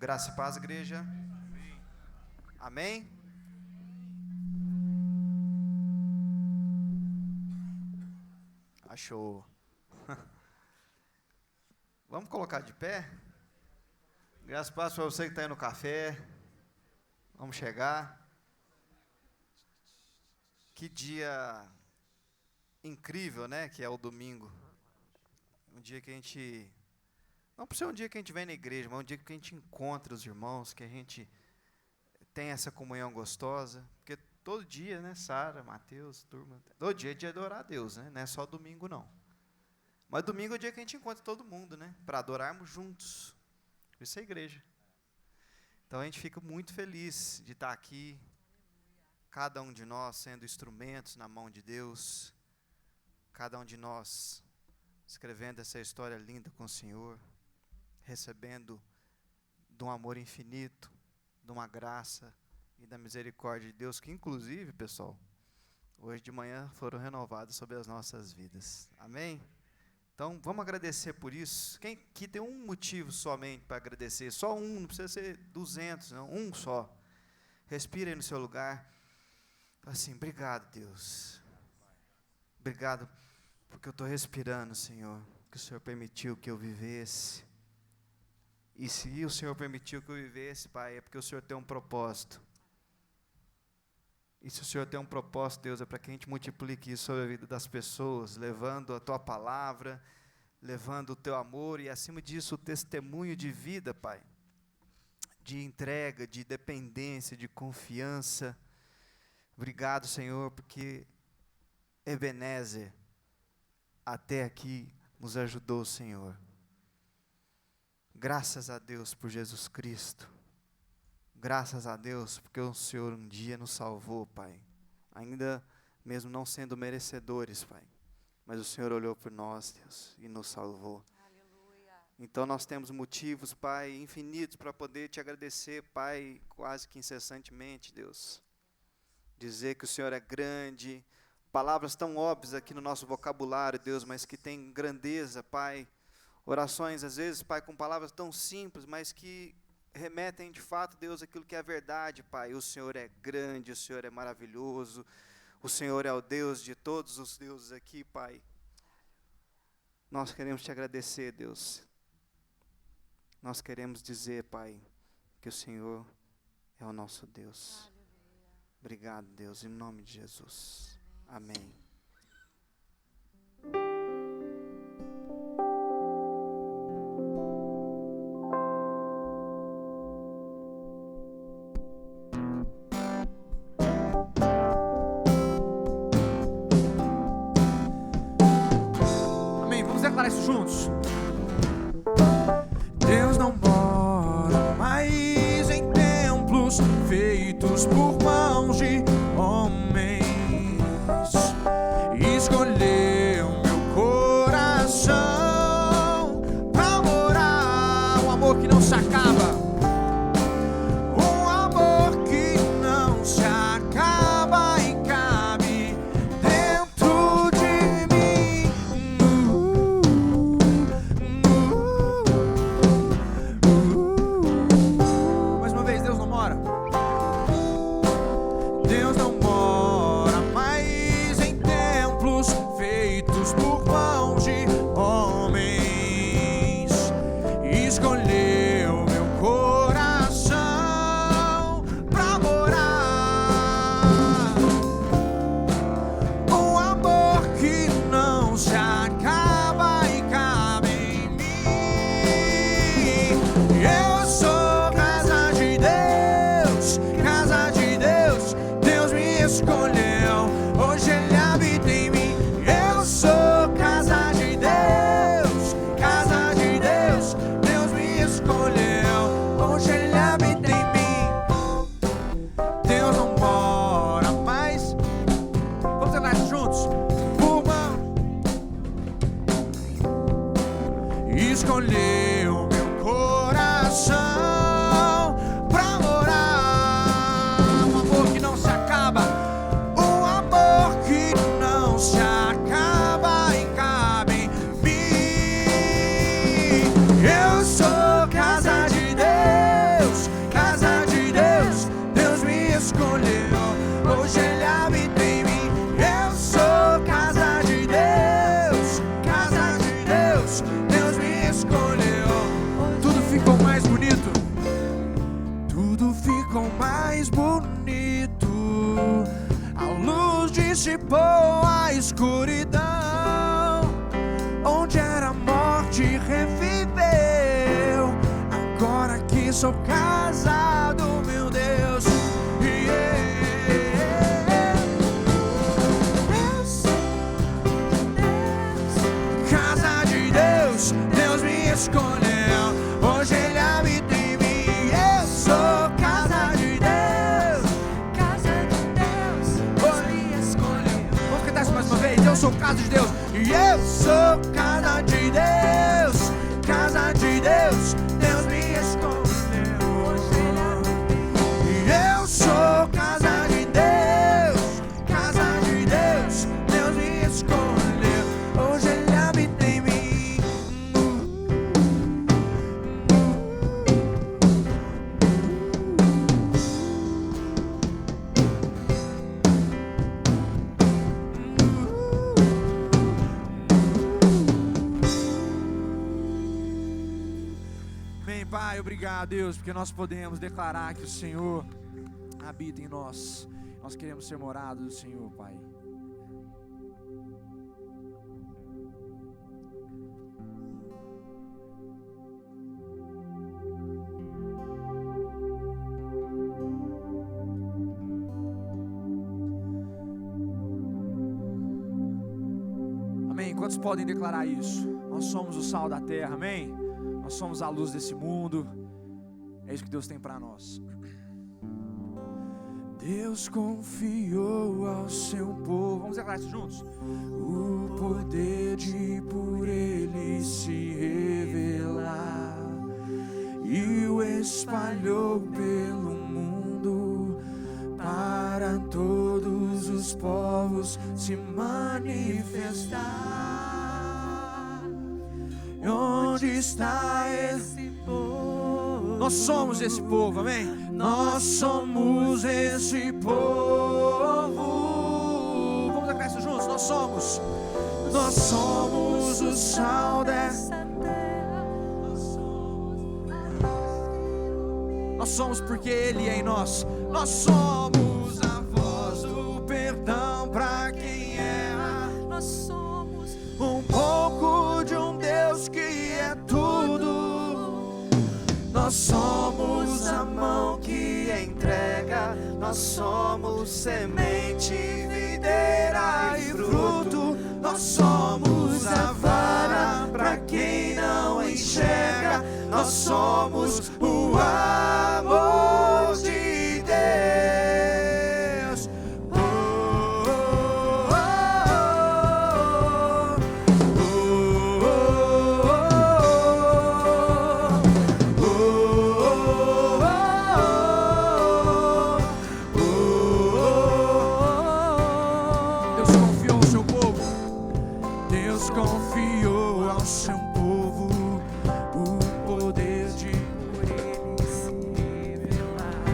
Graça e paz, igreja. Amém? Achou. Vamos colocar de pé? Graças e paz para você que está aí no café. Vamos chegar. Que dia incrível, né? Que é o domingo. Um dia que a gente... Não por ser um dia que a gente vem na igreja, mas um dia que a gente encontra os irmãos, que a gente tem essa comunhão gostosa. Porque todo dia, né? Sara, Mateus, turma... Todo dia é dia de adorar a Deus, né? Não é só domingo, não. Mas domingo é o dia que a gente encontra todo mundo, né? Para adorarmos juntos. Isso é igreja. Então a gente fica muito feliz de estar aqui, cada um de nós sendo instrumentos na mão de Deus, cada um de nós escrevendo essa história linda com o Senhor, recebendo de um amor infinito, de uma graça e da misericórdia de Deus, que inclusive, pessoal, hoje de manhã foram renovados sobre as nossas vidas. Amém? Então, vamos agradecer por isso. Quem aqui tem um motivo somente para agradecer? Só um, não precisa ser 200, não, um só. Respira aí no seu lugar. Assim, obrigado, Deus. Obrigado, porque eu estou respirando, Senhor, que o Senhor permitiu que eu vivesse. E se o Senhor permitiu que eu vivesse, Pai, é porque o Senhor tem um propósito. E se o Senhor tem um propósito, Deus, é para que a gente multiplique isso sobre a vida das pessoas, levando a Tua palavra, levando o Teu amor e, acima disso, o testemunho de vida, Pai, de entrega, de dependência, de confiança. Obrigado, Senhor, porque Ebenezer, até aqui, nos ajudou, Senhor. Graças a Deus por Jesus Cristo. Graças a Deus, porque o Senhor um dia nos salvou, Pai. Ainda mesmo não sendo merecedores, Pai. Mas o Senhor olhou por nós, Deus, e nos salvou. Aleluia. Então nós temos motivos, Pai, infinitos para poder te agradecer, Pai, quase que incessantemente, Deus. Dizer que o Senhor é grande. Palavras tão óbvias aqui no nosso vocabulário, Deus, mas que tem grandeza, Pai. Orações, às vezes, Pai, com palavras tão simples, mas que remetem de fato, Deus, aquilo que é verdade, Pai. O Senhor é grande, o Senhor é maravilhoso, o Senhor é o Deus de todos os deuses aqui, Pai. Nós queremos te agradecer, Deus. Nós queremos dizer, Pai, que o Senhor é o nosso Deus. Obrigado, Deus, em nome de Jesus. Amém. Declarar isso juntos. Deus não mora mais em templos feitos por mãos de homens. Escolheu meu coração pra morar. Um amor que não se acaba. Um amor que não se acaba e cabe dentro de mim. Mais uma vez, Deus não mora. Deus não mora mais em templos feitos por mãos de homens. Escolheu meu coração pra morar. Um amor que não se acaba e cabe em mim. Eu sou casa de Deus, casa de Deus. Deus me escolheu, hoje Ele habita em mim. Eu sou casa de Deus, casa de Deus. Deus me escolheu, hoje Ele habita em mim. Deus não mora mais. Vamos cantar isso juntos? Por mão. Escolheu meu coração pra morar. Um amor que não se acaba. Um amor que não se acaba e cabe em mim. Eu sou casa de Deus. sou casa do meu Deus. Eu sou Deus, casa de Deus. Deus me escolheu, hoje Ele habita em mim. Eu sou casa de Deus, Deus me escolheu. Vamos cantar isso mais uma vez. Eu sou casa de Deus. E eu sou casa de Deus, casa de Deus. Deus me escolheu, hoje Ele habita em mim. E eu sou casa de Deus, casa de Deus. Deus me escolheu, hoje Ele habita em mim. Bem, Pai, obrigado, Deus, porque nós podemos declarar que o Senhor habita em nós. Nós queremos ser morados do Senhor, Pai. Amém? Quantos podem declarar isso? Nós somos o sal da terra, amém? Nós somos a luz desse mundo. É isso que Deus tem para nós. Deus confiou ao seu povo. Vamos declarar isso juntos? O poder de por Ele se revelar, e o espalhou pelo mundo, para todos os povos se manifestar. Onde está esse povo? Nós somos esse povo, amém? Nós somos esse povo. Vamos declarar isso juntos? Nós somos o sal dessa terra. Nós somos porque Ele é em nós. Nós somos a voz do perdão para quem erra. Nós somos um pouco de um Deus que é tudo. Nós somos a mão que entrega. Nós somos semente, videira e fruto. Nós somos a vara para quem não enxerga. Nós somos o amor de Deus. Deus confiou ao seu povo o poder de por Ele se revelar,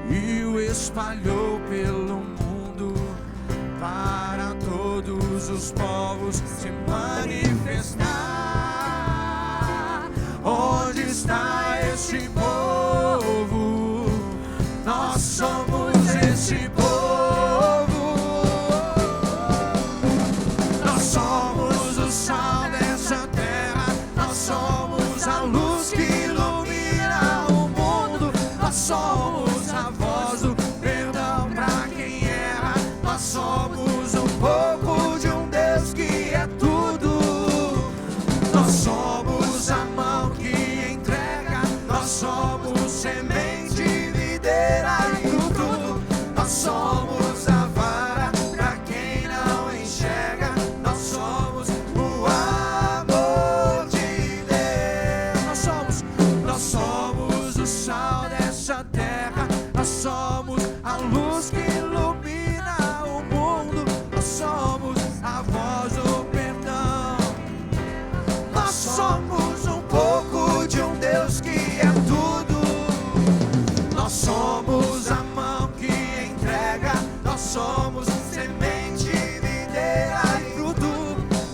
e o espalhou pelo mundo, para todos os povos se manifestar. Onde está esse povo? Nós somos esse povo. Nós somos o sal dessa terra. Nós somos a luz que ilumina o mundo. Nós somos a voz do perdão para quem erra. Nós somos um pouco de um Deus que é tudo. Nós somos a mão que entrega. Nós somos semente, videira e fruto. Nós somos a vara para quem não enxerga. Nós somos o amor de Deus. Nós somos o sal dessa terra. Nós somos a luz que ilumina o mundo. Nós somos a voz do perdão. Nós somos um pouco de um Deus que é tudo. Nós somos a mão que entrega. Nós somos semente, videira e fruto.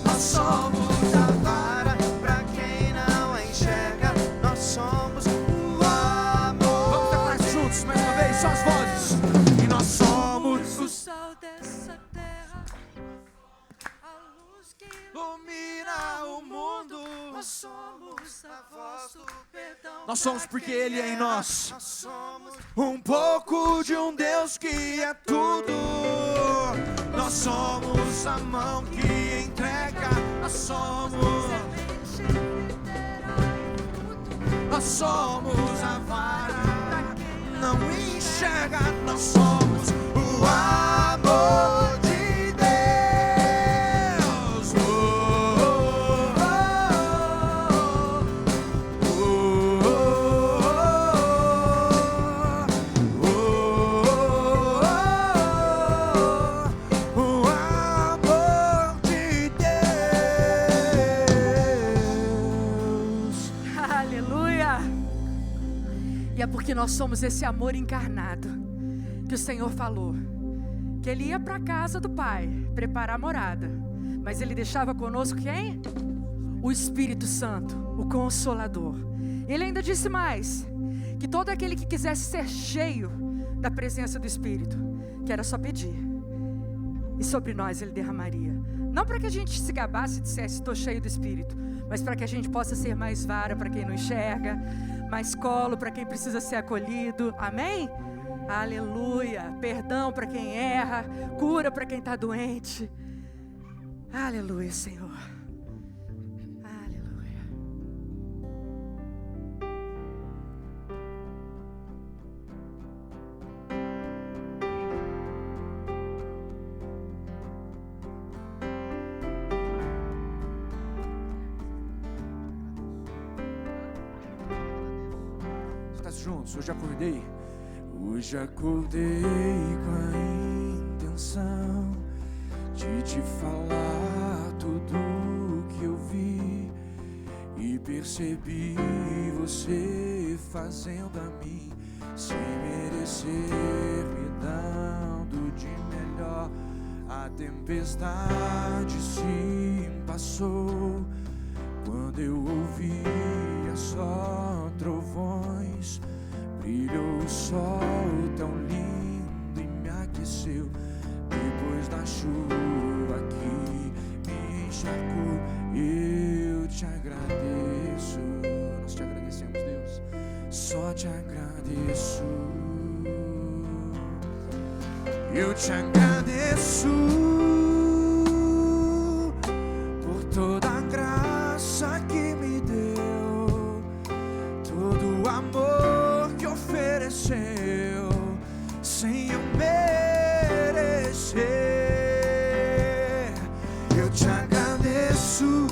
Nós somos a vara para quem não enxerga. Nós somos o amor. Vamos declarar juntos mais uma vez, só as vozes. E nós somos o sal dessa terra, a luz que ilumina o mundo. Nós somos Nós somos porque Ele é em nós. Nós somos um pouco de um Deus que é tudo. Nós somos a mão que entrega. Nós somos a vara, não enxerga. Nós somos o amor de Deus. O amor de Deus. Aleluia! E é porque nós somos esse amor encarnado que o Senhor falou que Ele ia para a casa do Pai preparar a morada, mas Ele deixava conosco quem? O Espírito Santo, o Consolador. Ele ainda disse mais, que todo aquele que quisesse ser cheio da presença do Espírito, que era só pedir, e sobre nós Ele derramaria. Não para que a gente se gabasse e dissesse, estou cheio do Espírito, mas para que a gente possa ser mais vara para quem não enxerga, mais colo para quem precisa ser acolhido. Amém? Aleluia. Perdão para quem erra, cura para quem está doente. Aleluia, Senhor. Aleluia. Estamos juntos, hoje acordei. Hoje acordei com a intenção de te falar tudo o que eu vi e percebi você fazendo a mim sem merecer, me dando de melhor. A tempestade se passou quando eu ouvia só trovões. Brilhou o sol tão lindo e me aqueceu. Depois da chuva que me encharcou, eu te agradeço. Nós te agradecemos, Deus. Só te agradeço. Eu te agradeço por toda a graça que me deu, todo o amor ofereceu sem eu merecer. Eu te agradeço,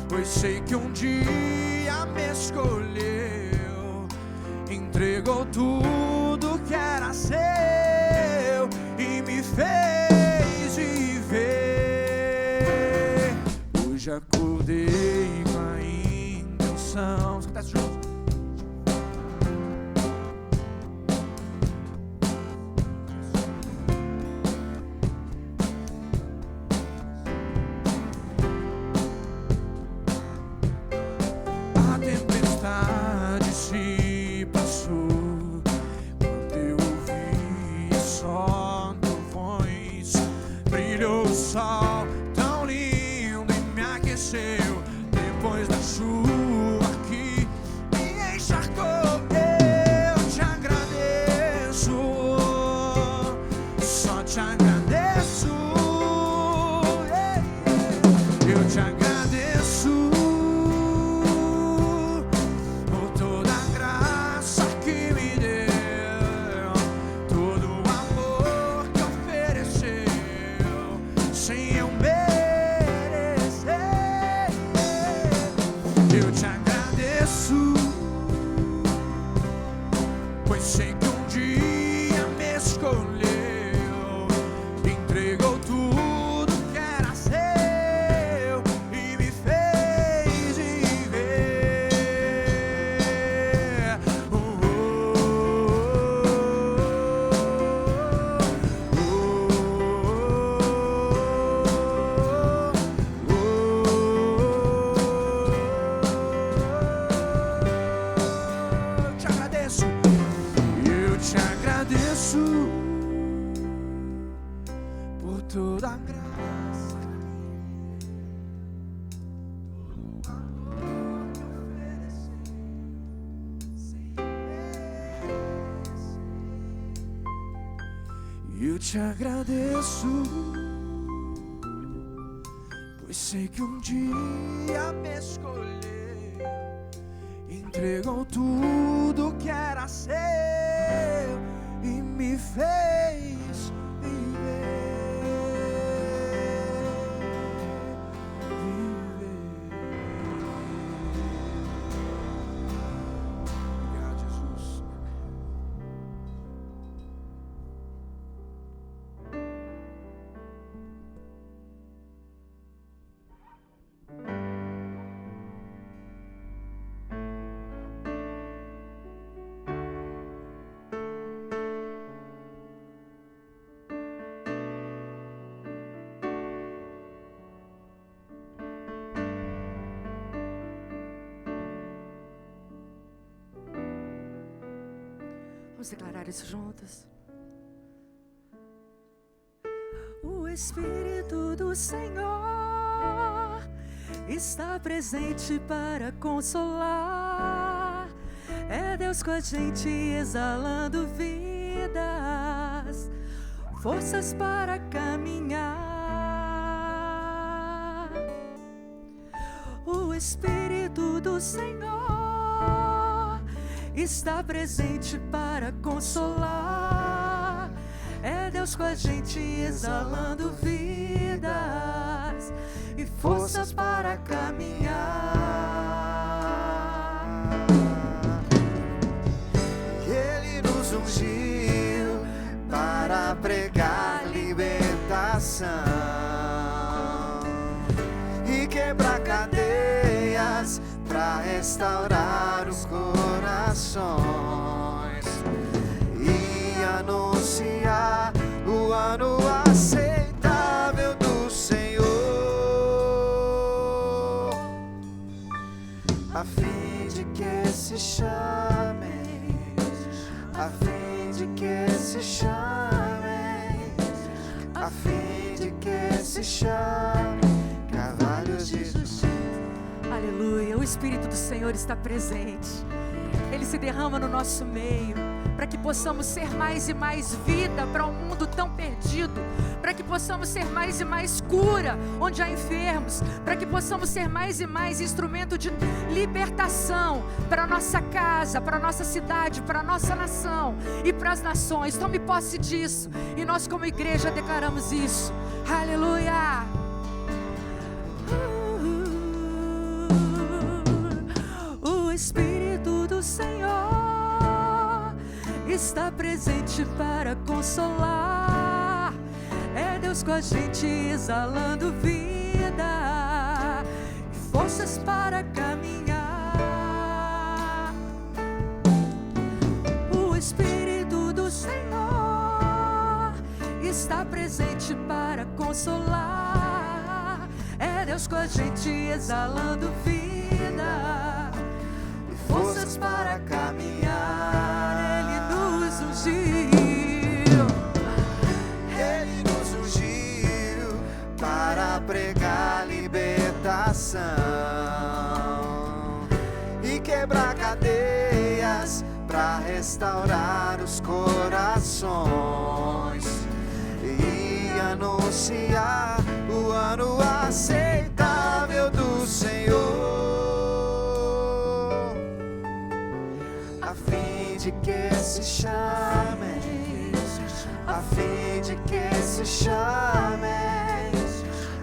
pois sei que um dia me escolheu, entregou tudo que era seu e me fez viver. Hoje acordei com a intenção. Você tá junto? te agradeço, pois sei que um dia me escolheu, entregou tudo que era seu e me fez viver. Obrigado, Jesus. Vamos declarar isso juntos. O Espírito do Senhor está presente para consolar. É Deus com a gente exalando vidas, forças para caminhar. O Espírito do Senhor está presente para consolar. É Deus com a gente exalando vidas e forças para caminhar. Ele nos ungiu para pregar libertação e quebrar cadeias, para restaurar os corações e anunciar o ano aceitável do Senhor, a fim de que se chamem, a fim de que se chamem, a fim de que se chamem carvalhos de justiça. Aleluia, o Espírito do Senhor está presente. Ele se derrama no nosso meio, para que possamos ser mais e mais vida para um mundo tão perdido, para que possamos ser mais e mais cura onde há enfermos, para que possamos ser mais e mais instrumento de libertação para a nossa casa, para a nossa cidade, para a nossa nação e para as nações. Tome posse disso, e nós como igreja declaramos isso. Aleluia. O Espírito do Senhor está presente para consolar. É Deus com a gente exalando vida e forças para caminhar. O Espírito do Senhor está presente para consolar. É Deus com a gente exalando vida e forças para caminhar. Ele nos ungiu, Ele nos ungiu para pregar libertação e quebrar cadeias, para restaurar os corações e anunciar o ano aceitável do Senhor, a fim de que se chamem, a fim de que se chamem,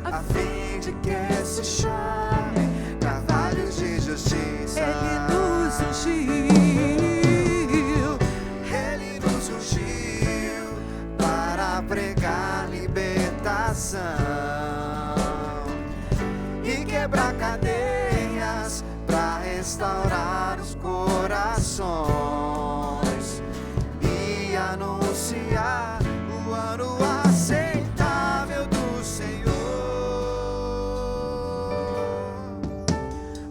a fim de que se chamem carvalhos de justiça. Ele nos ungiu, Ele nos ungiu para pregar libertação e quebrar cadeias, para restaurar os corações e anunciar o ano aceitável do Senhor,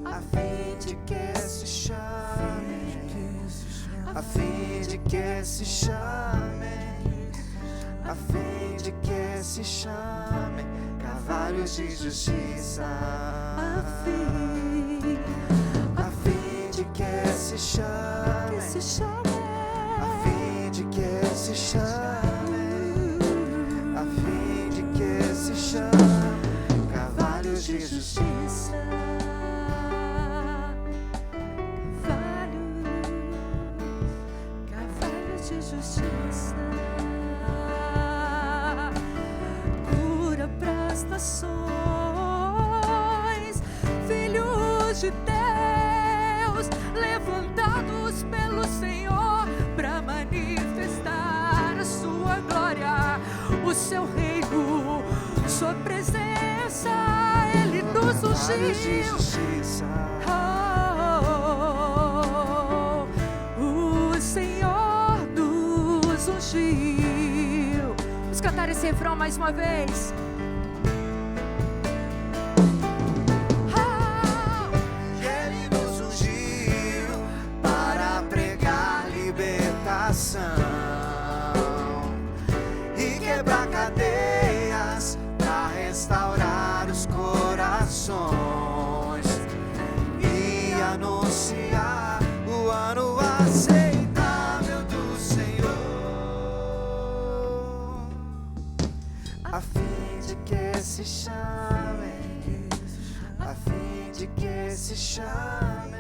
a fim de que se chamem, a fim de que se chamem, a fim de que se chamem carvalhos de justiça, a fim de que se chamem, a fim de que se chamem nações, filhos de Deus, levantados pelo Senhor para manifestar a sua glória, o seu reino, sua presença. Ele nos ungiu. O Senhor nos ungiu. Vamos cantar esse refrão mais uma vez. Ele nos ungiu para pregar libertação e quebrar cadeias, para restaurar os corações e anunciar o ano aceitável do Senhor, a fim de que se chame, a fim de que se chame,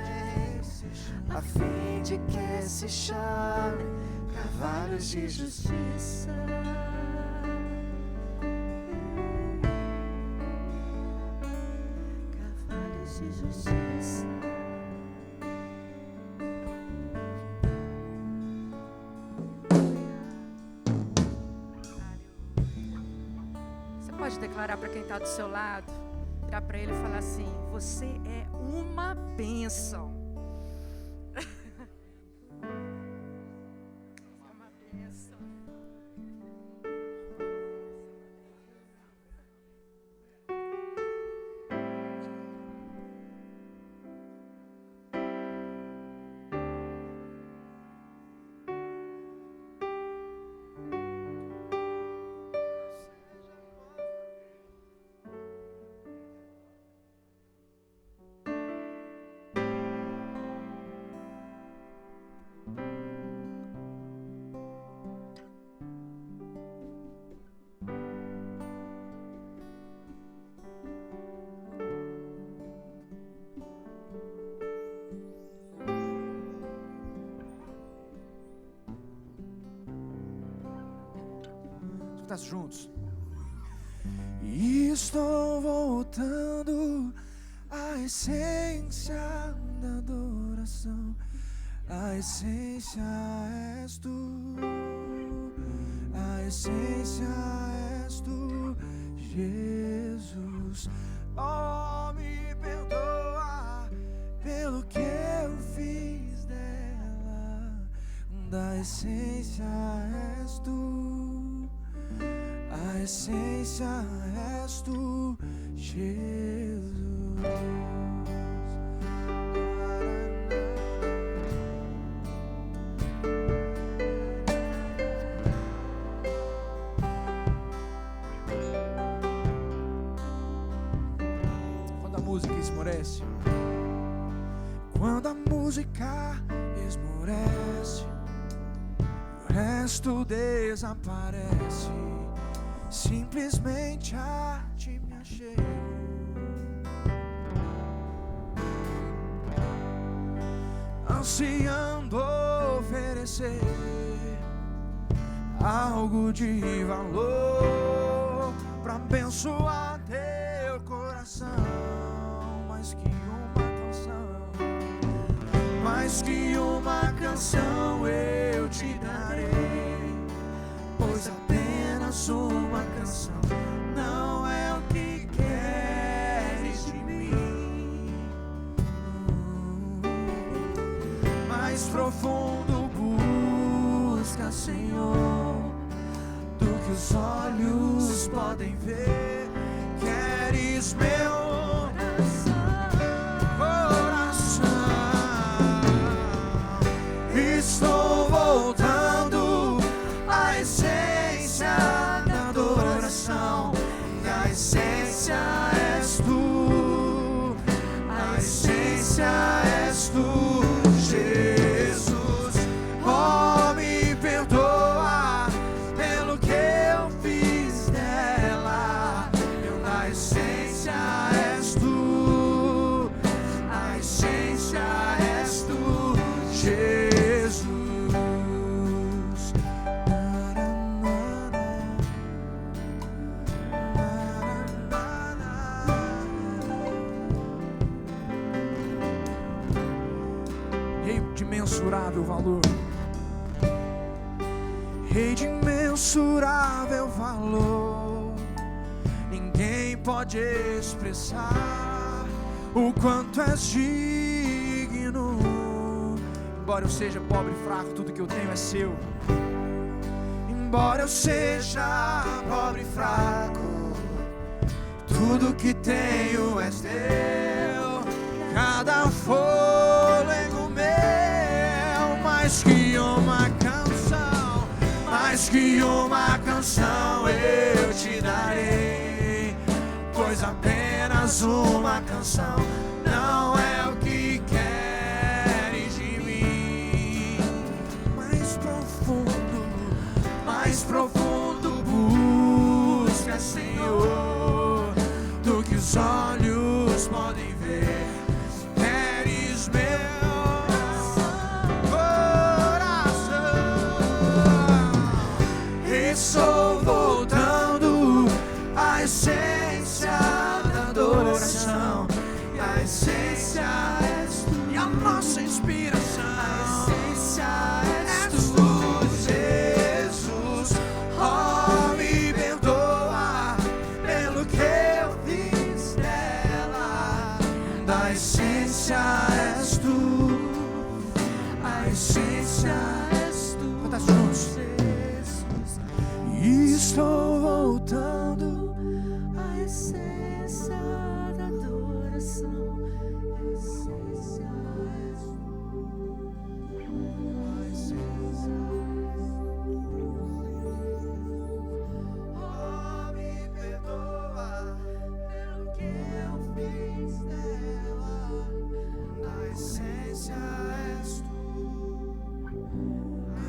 a fim de que se chame cavalos de justiça. Cavalos de justiça. Você pode declarar para quem está do seu lado, virar para ele e falar assim: você é uma bênção. É uma bênção. Juntos. Estou voltando à essência da adoração. A essência és tu, a essência és tu, Jesus. Oh, me perdoa pelo que eu fiz dela. Da essência és tu, a essência és tu, Jesus. Quando a música esmorece, quando a música esmorece, o resto desaparece. Simplesmente a ti me achego, ansiando oferecer algo de valor pra abençoar teu coração. Mais que uma canção, mais que uma canção eu te darei, pois apenas uma canção não é o que queres de mim. Mais profundo busca, Senhor, do que os olhos podem ver. Queres meu coração. Estou voltando à essência da adoração. E a essência és tu, a essência és tu, Jesus. Oh, me perdoa pelo que eu fiz dela. A essência és tu, a essência és tu, Jesus. imensurável valor. Rei de imensurável valor, ninguém pode expressar o quanto és digno. Embora eu seja pobre e fraco, tudo que eu tenho é seu. Embora eu seja pobre e fraco, tudo que tenho é teu. Cada fôlego meu, mais que uma canção, mais que uma canção eu te darei. Pois apenas uma canção não é o que queres de mim. Mais profundo busca, Senhor, do que os olhos podem ver. Queres meu coração. Estou voltando à essência da adoração. E a essência és tu. E a nossa inspiração. A essência és tu. És tu, a essência és tu. Canta juntos. Jesus. Estou voltando à essência da adoração. A essência és tu, a essência oh, me perdoa pelo que eu fiz dela. A essência és tu,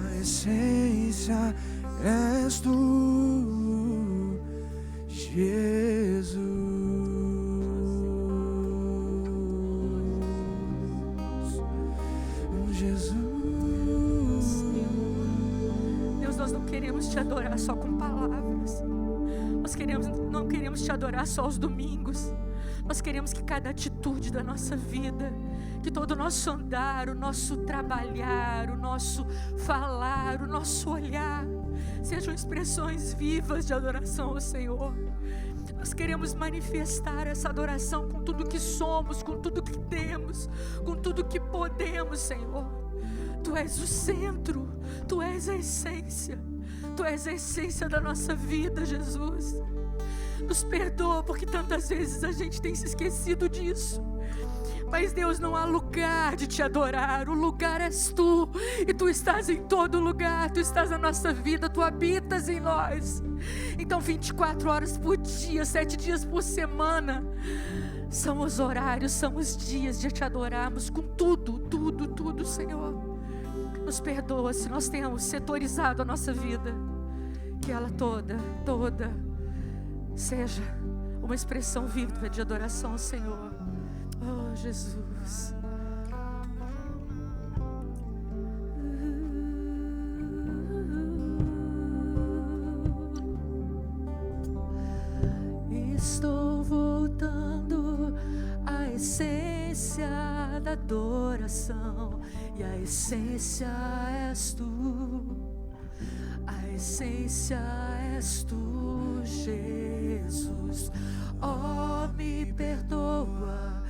a essência és tu, Jesus. Jesus. Deus, nós não queremos te adorar só com palavras. Não queremos te adorar só aos domingos. Nós queremos que cada atitude da nossa vida, que todo o nosso andar, o nosso trabalhar, o nosso falar, o nosso olhar, sejam expressões vivas de adoração ao Senhor. Nós queremos manifestar essa adoração com tudo que somos, com tudo que temos, com tudo que podemos, Senhor. Tu és o centro, Tu és a essência, Tu és a essência da nossa vida, Jesus. Nos perdoa porque tantas vezes a gente tem se esquecido disso. Mas Deus, não há lugar de te adorar. O lugar és Tu. E Tu estás em todo lugar. Tu estás na nossa vida. Tu habitas em nós. Então 24 horas por dia, 7 dias por semana, são os horários, são os dias de te adorarmos com tudo, tudo, tudo, Senhor. Nos perdoa se nós tenhamos setorizado a nossa vida. Que ela toda seja uma expressão viva de adoração ao Senhor. Oh, Jesus. Estou voltando à essência da adoração, e a essência és Tu. A essência és Tu, Jesus. Oh, me perdoa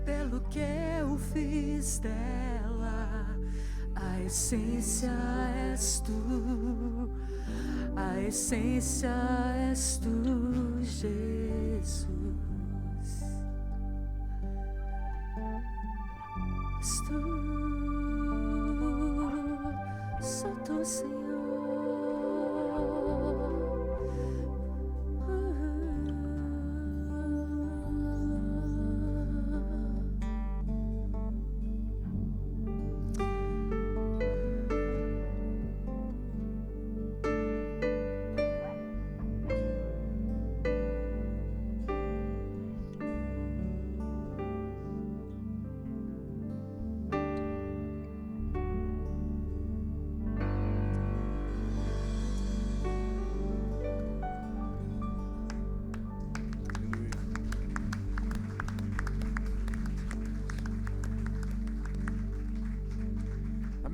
pelo que eu fiz dela. A essência és Tu. A essência és Tu, Jesus. És Tu, só Tu, Senhor.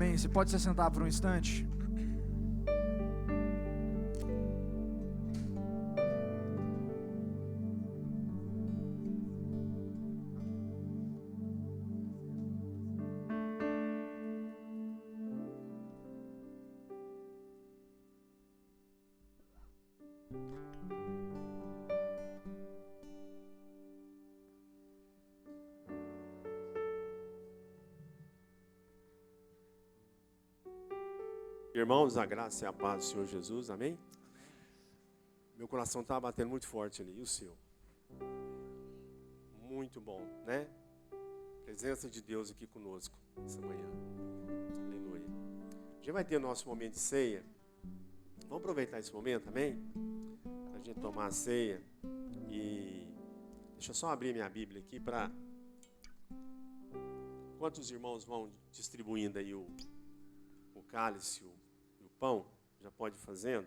Amém. Você pode se sentar por um instante? Irmãos, a graça e a paz do Senhor Jesus, amém? Meu coração estava batendo muito forte ali, e o seu? Muito bom, né? Presença de Deus aqui conosco essa manhã. Aleluia. A gente vai ter o nosso momento de ceia. Vamos aproveitar esse momento, amém? Para a gente tomar a ceia. E deixa eu só abrir minha Bíblia aqui para... Enquanto os irmãos vão distribuindo aí o cálice, o pão, já pode ir fazendo.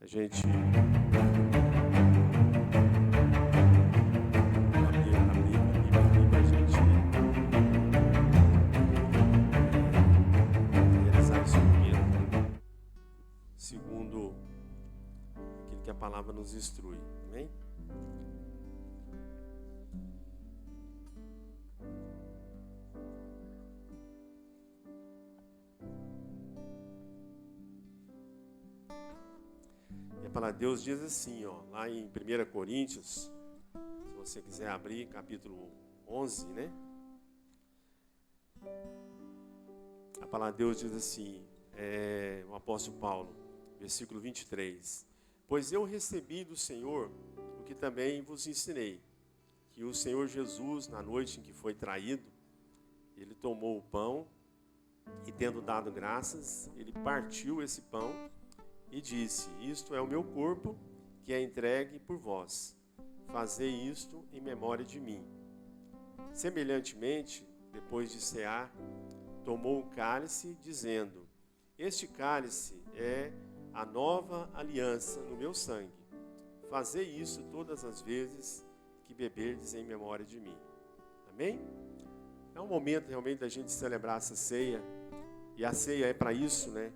A gente abrir para a gente realizar esse momento segundo aquilo que a palavra nos instrui. Amém? A palavra de Deus diz assim, ó, lá em 1 Coríntios, se você quiser abrir, capítulo 11, né? A palavra de Deus diz assim, o apóstolo Paulo, versículo 23. Pois eu recebi do Senhor o que também vos ensinei, que o Senhor Jesus, na noite em que foi traído, ele tomou o pão e, tendo dado graças, ele partiu esse pão e disse, isto é o meu corpo, que é entregue por vós. Fazei isto em memória de mim. Semelhantemente, depois de cear, tomou o cálice, dizendo, este cálice é a nova aliança no meu sangue. Fazei isso todas as vezes que beberdes em memória de mim. Amém? É um momento realmente da gente celebrar essa ceia. E a ceia é para isso, né?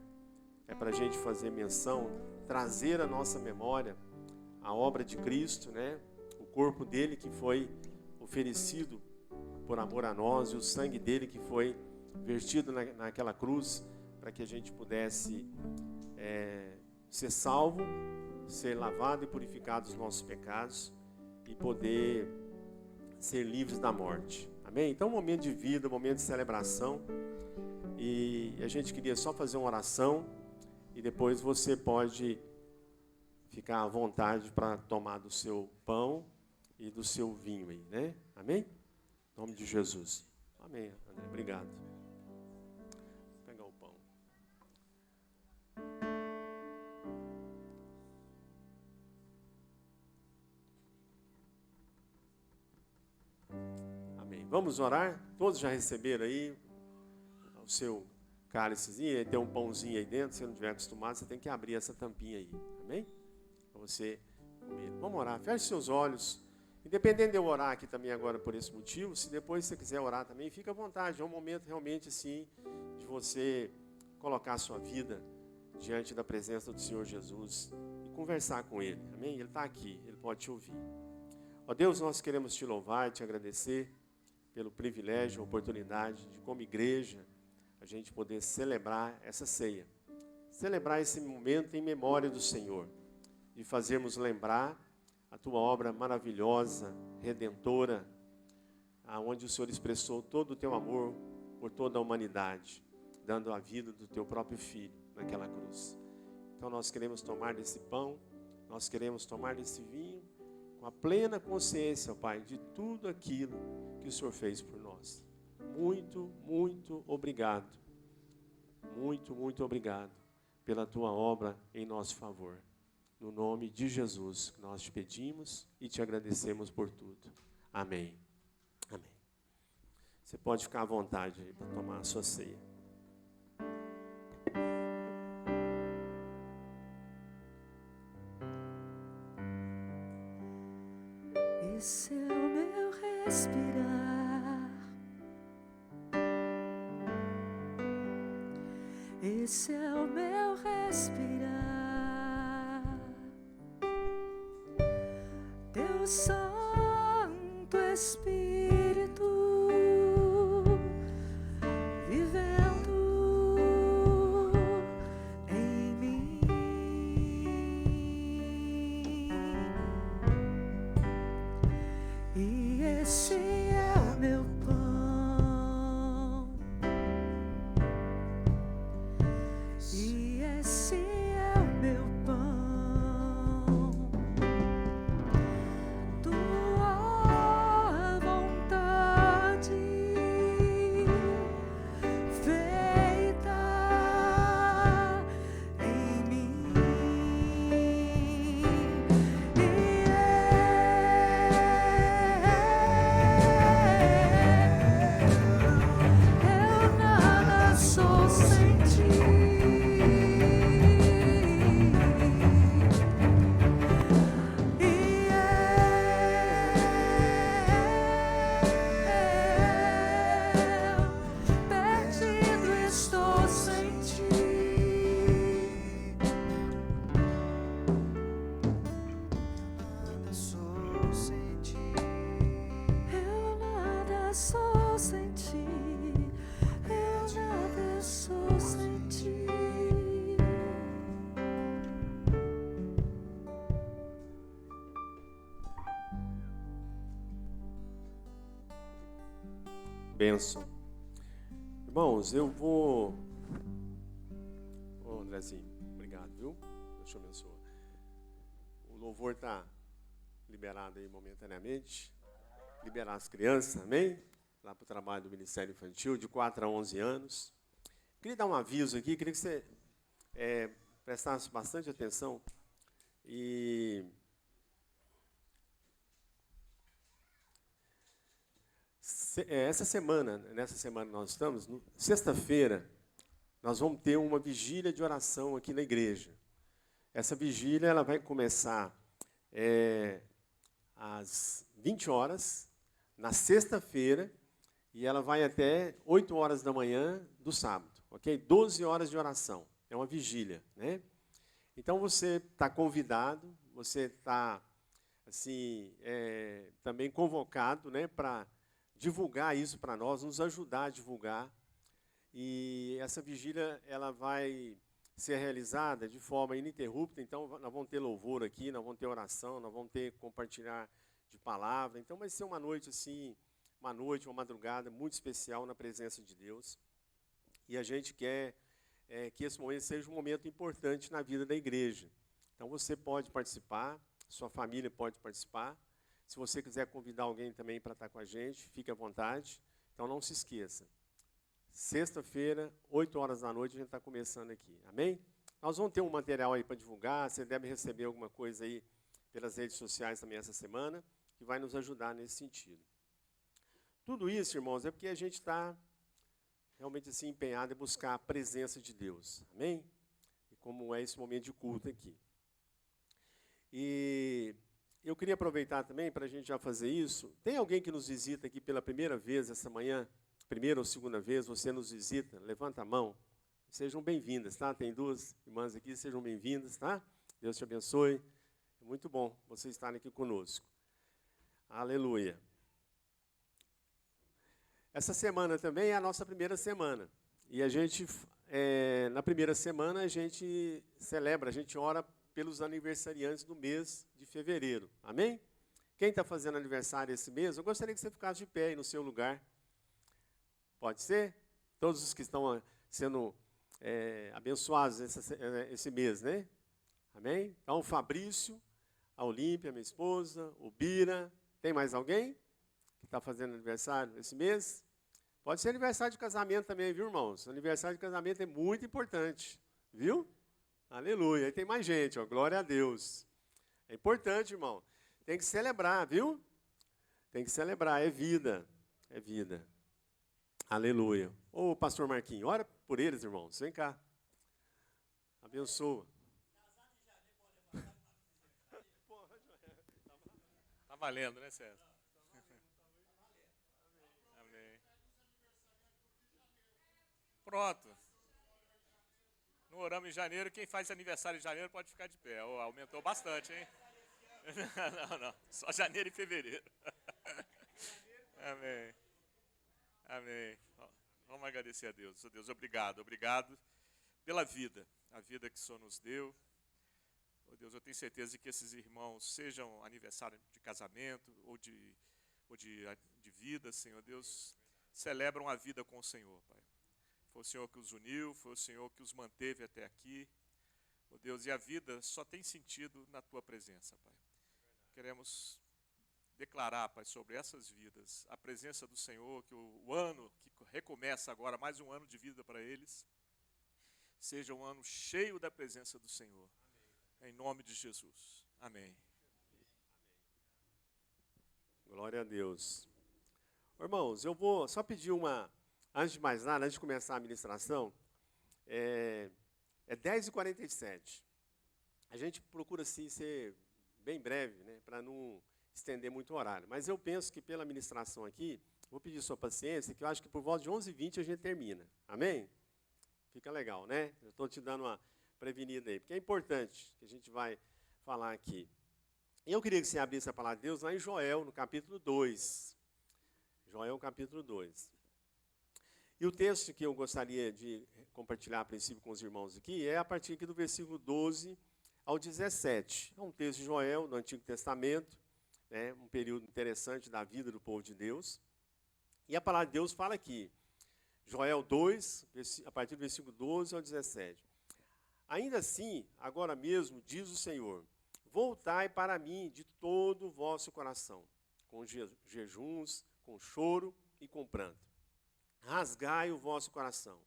É para a gente fazer menção, trazer à nossa memória a obra de Cristo, né? O corpo dele que foi oferecido por amor a nós e o sangue dele que foi vertido naquela cruz para que a gente pudesse ser salvo, ser lavado e purificado dos nossos pecados e poder ser livres da morte. Amém? Então, um momento de vida, um momento de celebração. E a gente queria só fazer uma oração e depois você pode ficar à vontade para tomar do seu pão e do seu vinho aí, né? Amém? Em nome de Jesus. Amém, André. Obrigado. Vou pegar o pão. Amém. Vamos orar? Todos já receberam aí o seu cálicezinho, tem um pãozinho aí dentro, se você não estiver acostumado, você tem que abrir essa tampinha aí, amém? Para você comer. Vamos orar, feche seus olhos. Independente de eu orar aqui também agora por esse motivo, se depois você quiser orar também, fica à vontade. É um momento realmente assim, de você colocar a sua vida diante da presença do Senhor Jesus e conversar com Ele, amém? Ele está aqui, Ele pode te ouvir. Ó Deus, nós queremos te louvar e te agradecer pelo privilégio, a oportunidade de, como igreja, a gente poder celebrar essa ceia. Celebrar esse momento em memória do Senhor. De fazermos lembrar a tua obra maravilhosa, redentora, aonde o Senhor expressou todo o teu amor por toda a humanidade, dando a vida do teu próprio Filho naquela cruz. Então nós queremos tomar desse pão, nós queremos tomar desse vinho, com a plena consciência, Pai, de tudo aquilo que o Senhor fez por nós. Muito, muito obrigado. Muito, muito obrigado pela tua obra em nosso favor. No nome de Jesus, nós te pedimos e te agradecemos por tudo. Amém. Amém. Você pode ficar à vontade aí para tomar a sua ceia. Esse é o meu respirar, Santo Espírito vivendo em mim. E esse é o meu pão. E esse é o meu pão. Tua vontade feita em mim. Eu nada sou sem ti. Perdido estou sem ti. Sou sem ti. Eu nada sou sem ti. Eu nada sou sem ti. Bênção. Irmãos, eu vou... Ô, Andrezinho, obrigado, viu? Deus te abençoe. O louvor está liberado aí momentaneamente. Liberar as crianças, amém? Lá para o trabalho do Ministério Infantil, de 4 a 11 anos. Queria dar um aviso aqui, queria que você prestasse bastante atenção. E... nessa semana nós estamos, sexta-feira, nós vamos ter uma vigília de oração aqui na igreja. Essa vigília ela vai começar às 20 horas, na sexta-feira, e ela vai até 8 horas da manhã do sábado, ok? 12 horas de oração, é uma vigília, né? Então você está convidado, você está assim, também convocado, né, para divulgar isso para nós, nos ajudar a divulgar. E essa vigília ela vai ser realizada de forma ininterrupta. Então, nós vamos ter louvor aqui, nós vamos ter oração, nós vamos ter compartilhar de palavra. Então, vai ser uma noite assim, uma madrugada muito especial na presença de Deus. E a gente quer que esse momento seja um momento importante na vida da igreja. Então, você pode participar, sua família pode participar. Se você quiser convidar alguém também para estar com a gente, fique à vontade. Então, não se esqueça. Sexta-feira, 8 horas da noite, a gente está começando aqui. Amém? Nós vamos ter um material aí para divulgar. Você deve receber alguma coisa aí pelas redes sociais também essa semana, que vai nos ajudar nesse sentido. Tudo isso, irmãos, é porque a gente está realmente assim, empenhado em buscar a presença de Deus. Amém? E como é esse momento de culto aqui. E... eu queria aproveitar também para a gente já fazer isso. Tem alguém que nos visita aqui pela primeira vez essa manhã? Primeira ou segunda vez você nos visita? Levanta a mão. Sejam bem-vindas, tá? Tem 2 irmãs aqui, sejam bem-vindas, tá? Deus te abençoe. É muito bom vocês estarem aqui conosco. Aleluia. Essa semana também é a nossa primeira semana. E a gente, na primeira semana, a gente celebra, a gente ora pelos aniversariantes do mês de fevereiro. Amém? Quem está fazendo aniversário esse mês, eu gostaria que você ficasse de pé aí no seu lugar. Pode ser? Todos os que estão sendo abençoados esse mês, né? Amém? Então, o Fabrício, a Olímpia, minha esposa, o Bira. Tem mais alguém que está fazendo aniversário esse mês? Pode ser aniversário de casamento também, viu, irmãos? Aniversário de casamento é muito importante, viu? Aleluia. Aí tem mais gente, ó. Glória a Deus. É importante, irmão. Tem que celebrar, viu? Tem que celebrar. É vida. É vida. Aleluia. Ô, pastor Marquinhos, ora por eles, irmãos. Vem cá. Abençoa. Tá valendo, né, César? Amém. Pronto. Não oramos em janeiro. Quem faz aniversário em janeiro pode ficar de pé. Oh, aumentou bastante, hein? Não. Só janeiro e fevereiro. Amém. Amém. Vamos agradecer a Deus. Oh, Deus, obrigado pela vida, a vida que o Senhor nos deu. Oh, Deus, eu tenho certeza de que esses irmãos, sejam aniversário de casamento ou de vida, Senhor Deus, celebram a vida com o Senhor, Pai. Foi o Senhor que os uniu, foi o Senhor que os manteve até aqui. Oh, Deus, e a vida só tem sentido na Tua presença, Pai. Queremos declarar, Pai, sobre essas vidas, a presença do Senhor, que o ano que recomeça agora, mais um ano de vida para eles, seja um ano cheio da presença do Senhor. Amém. Em nome de Jesus. Amém. Glória a Deus. Irmãos, eu vou só pedir antes de mais nada, antes de começar a ministração, é 10h47. A gente procura, assim, ser bem breve, né, para não estender muito o horário. Mas eu penso que pela ministração aqui, vou pedir sua paciência, que eu acho que por volta de 11h20 a gente termina. Amém? Fica legal, né? Eu estou te dando uma prevenida aí, porque é importante que a gente vai falar aqui. E eu queria que você abrisse a palavra de Deus lá em Joel, no capítulo 2. Joel, capítulo 2. E o texto que eu gostaria de compartilhar a princípio com os irmãos aqui é a partir aqui do versículo 12 ao 17. É um texto de Joel, do Antigo Testamento, né, um período interessante da vida do povo de Deus. E a palavra de Deus fala aqui, Joel 2, a partir do versículo 12 ao 17. Ainda assim, agora mesmo, diz o Senhor, voltai para mim de todo o vosso coração, com jejuns, com choro e com pranto. Rasgai o vosso coração,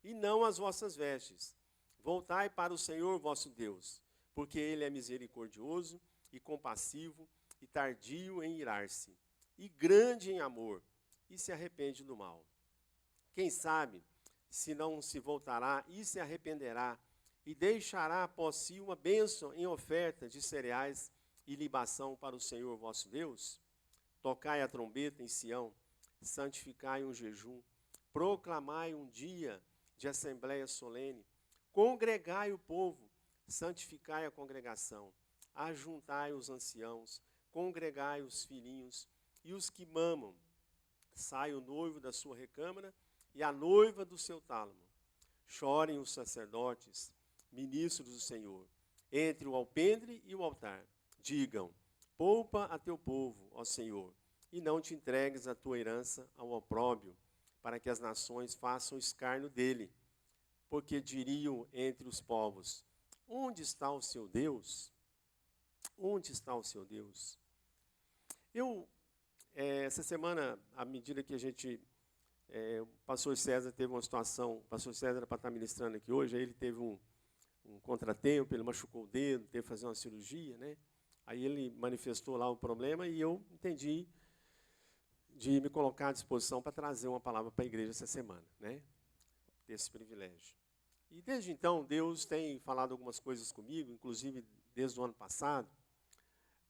e não as vossas vestes. Voltai para o Senhor vosso Deus, porque Ele é misericordioso e compassivo, e tardio em irar-se, e grande em amor, e se arrepende do mal. Quem sabe, se não se voltará e se arrependerá, e deixará após si uma bênção em oferta de cereais e libação para o Senhor vosso Deus? Tocai a trombeta em Sião, santificai um jejum, proclamai um dia de assembleia solene, congregai o povo, santificai a congregação, ajuntai os anciãos, congregai os filhinhos e os que mamam. Sai o noivo da sua recâmara e a noiva do seu tálamo. Chorem os sacerdotes, ministros do Senhor, entre o alpendre e o altar. Digam, poupa a teu povo, ó Senhor, e não te entregues a tua herança ao opróbrio, para que as nações façam escárnio dele. Porque diriam entre os povos, onde está o seu Deus? Onde está o seu Deus? Essa semana, à medida que o pastor César teve uma situação, o pastor César era para estar ministrando aqui hoje, aí ele teve um contratempo, ele machucou o dedo, teve que fazer uma cirurgia, né? Aí ele manifestou lá o problema e eu entendi de me colocar à disposição para trazer uma palavra para a igreja essa semana, né? Esse privilégio. E desde então, Deus tem falado algumas coisas comigo, inclusive desde o ano passado,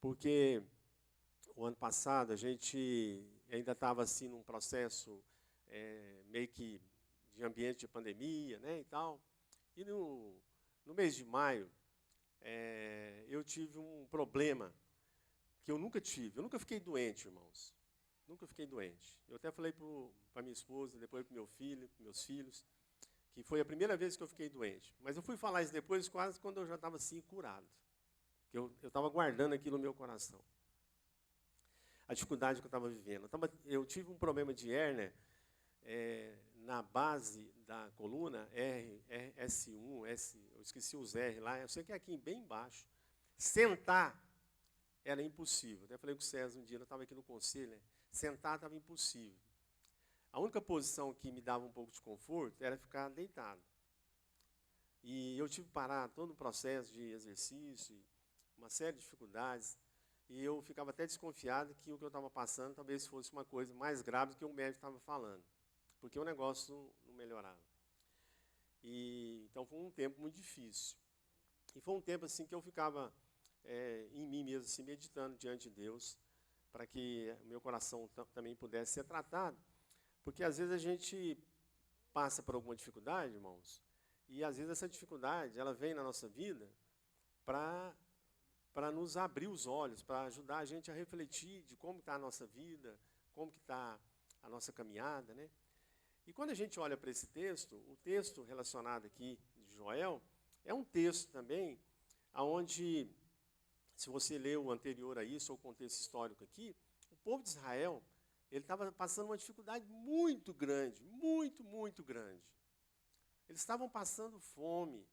porque o ano passado a gente ainda estava assim num processo meio que de ambiente de pandemia, né, e tal. E no mês de maio, eu tive um problema que eu nunca tive. Eu nunca fiquei doente, irmãos. Nunca fiquei doente. Eu até falei para minha esposa, depois para meu filho, para meus filhos, que foi a primeira vez que eu fiquei doente. Mas eu fui falar isso depois, quase quando eu já estava assim, curado. Que eu estava guardando aquilo no meu coração. A dificuldade que eu estava vivendo. Eu tive um problema de hérnia na base da coluna, S1, eu esqueci os R lá, eu sei que é aqui bem embaixo. Sentar era impossível. Até falei com o César um dia, eu estava aqui no conselho, né? Sentar estava impossível. A única posição que me dava um pouco de conforto era ficar deitado. E eu tive que parar todo o processo de exercício, uma série de dificuldades, e eu ficava até desconfiado que o que eu estava passando talvez fosse uma coisa mais grave do que o médico estava falando, porque o negócio não melhorava. Então foi um tempo muito difícil. E foi um tempo assim que eu ficava em mim mesmo, assim, meditando diante de Deus, para que o meu coração também pudesse ser tratado. Porque às vezes a gente passa por alguma dificuldade, irmãos, e às vezes essa dificuldade ela vem na nossa vida para para nos abrir os olhos, para ajudar a gente a refletir de como está a nossa vida, como que está a nossa caminhada, né? E quando a gente olha para esse texto, o texto relacionado aqui de Joel, é um texto também onde, se você ler o anterior a isso, ou o contexto histórico aqui, o povo de Israel, ele estava passando uma dificuldade muito grande, muito grande. Eles estavam passando fome,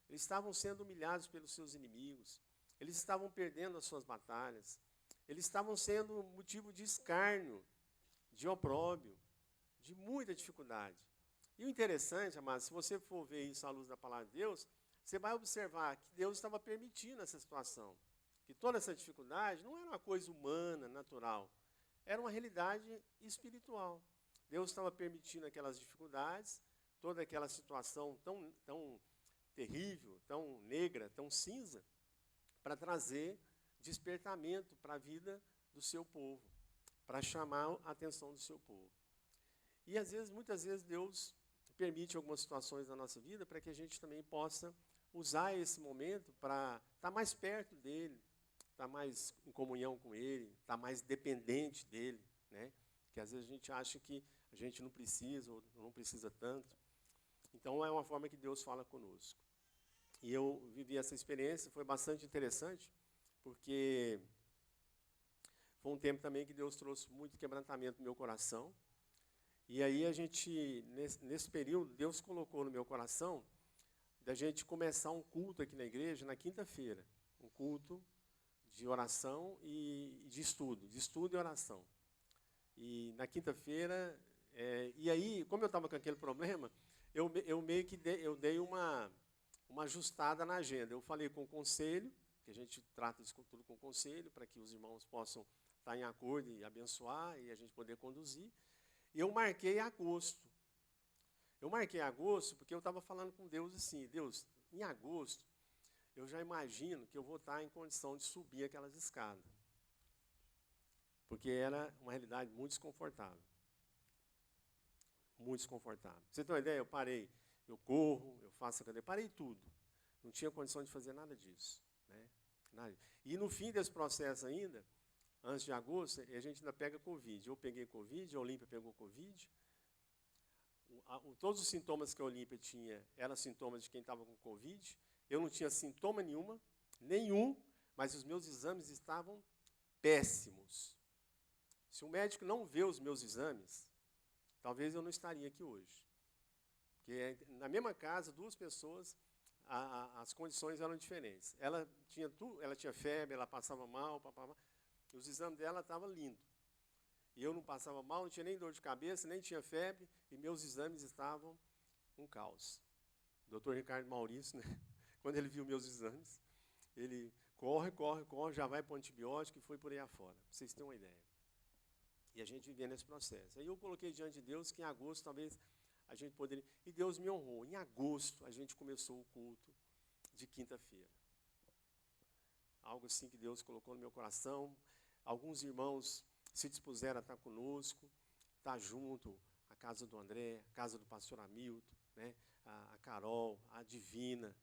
eles estavam sendo humilhados pelos seus inimigos, eles estavam perdendo as suas batalhas, eles estavam sendo motivo de escárnio, de opróbrio, de muita dificuldade. E o interessante, amados, se você for ver isso à luz da palavra de Deus, você vai observar que Deus estava permitindo essa situação, que toda essa dificuldade não era uma coisa humana, natural, era uma realidade espiritual. Deus estava permitindo aquelas dificuldades, toda aquela situação tão terrível, tão negra, tão cinza, para trazer despertamento para a vida do seu povo, para chamar a atenção do seu povo. E muitas vezes Deus permite algumas situações na nossa vida para que a gente também possa usar esse momento para estar mais perto dele, estar mais em comunhão com ele, estar mais dependente dele, né? Que às vezes a gente acha que a gente não precisa ou não precisa tanto. Então é uma forma que Deus fala conosco. E eu vivi essa experiência, foi bastante interessante, porque foi um tempo também que Deus trouxe muito quebrantamento no meu coração. E aí nesse período, Deus colocou no meu coração da gente começar um culto aqui na igreja na quinta-feira. Um culto de oração e de estudo e oração. E na quinta-feira, e aí, como eu estava com aquele problema, eu meio que dei uma ajustada na agenda. Eu falei com o conselho, que a gente trata isso tudo com o conselho, para que os irmãos possam estar em acordo e abençoar e a gente poder conduzir. E eu marquei agosto. Eu marquei agosto porque eu estava falando com Deus assim, Deus, em agosto, eu já imagino que eu vou estar em condição de subir aquelas escadas. Porque era uma realidade muito desconfortável. Muito desconfortável. Pra você ter uma ideia, eu parei, eu corro, eu faço a cadeira, parei tudo. Não tinha condição de fazer nada disso. Né? Nada. E no fim desse processo ainda, antes de agosto, a gente ainda pega Covid. Eu peguei Covid, a Olímpia pegou Covid. Todos os sintomas que a Olímpia tinha eram sintomas de quem estava com Covid. Eu não tinha sintoma nenhum, mas os meus exames estavam péssimos. Se o médico não vê os meus exames, talvez eu não estaria aqui hoje. Porque na mesma casa, duas pessoas, as condições eram diferentes. Ela tinha febre, ela passava mal, os exames dela estavam lindos. E eu não passava mal, não tinha nem dor de cabeça, nem tinha febre, e meus exames estavam um caos. O doutor Ricardo Maurício, né, quando ele viu meus exames, ele corre, já vai para o antibiótico e foi por aí afora, para vocês terem uma ideia. E a gente vivia nesse processo. Aí eu coloquei diante de Deus que em agosto talvez a gente poderia... E Deus me honrou. Em agosto a gente começou o culto de quinta-feira. Algo assim que Deus colocou no meu coração. Alguns irmãos se dispuseram a estar conosco, estar junto, a casa do André, a casa do pastor Hamilton, né? A Carol, a Divina,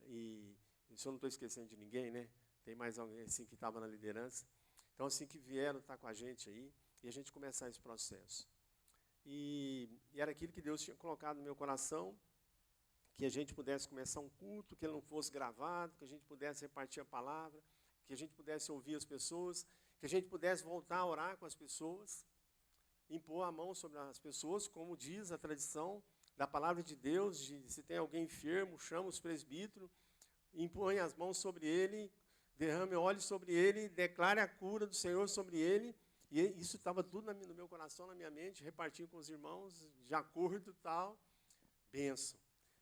e se eu não estou esquecendo de ninguém, né? Tem mais alguém assim que estava na liderança. Então, assim que vieram estar com a gente aí, e a gente começar esse processo. E era aquilo que Deus tinha colocado no meu coração, que a gente pudesse começar um culto, que ele não fosse gravado, que a gente pudesse repartir a palavra, que a gente pudesse ouvir as pessoas, que a gente pudesse voltar a orar com as pessoas, impor a mão sobre as pessoas, como diz a tradição da palavra de Deus, de se tem alguém enfermo, chama os presbíteros, impõe as mãos sobre ele, derrame óleo sobre ele, declare a cura do Senhor sobre ele. E isso estava tudo no meu coração, na minha mente, repartindo com os irmãos, de acordo e tal. Bênção.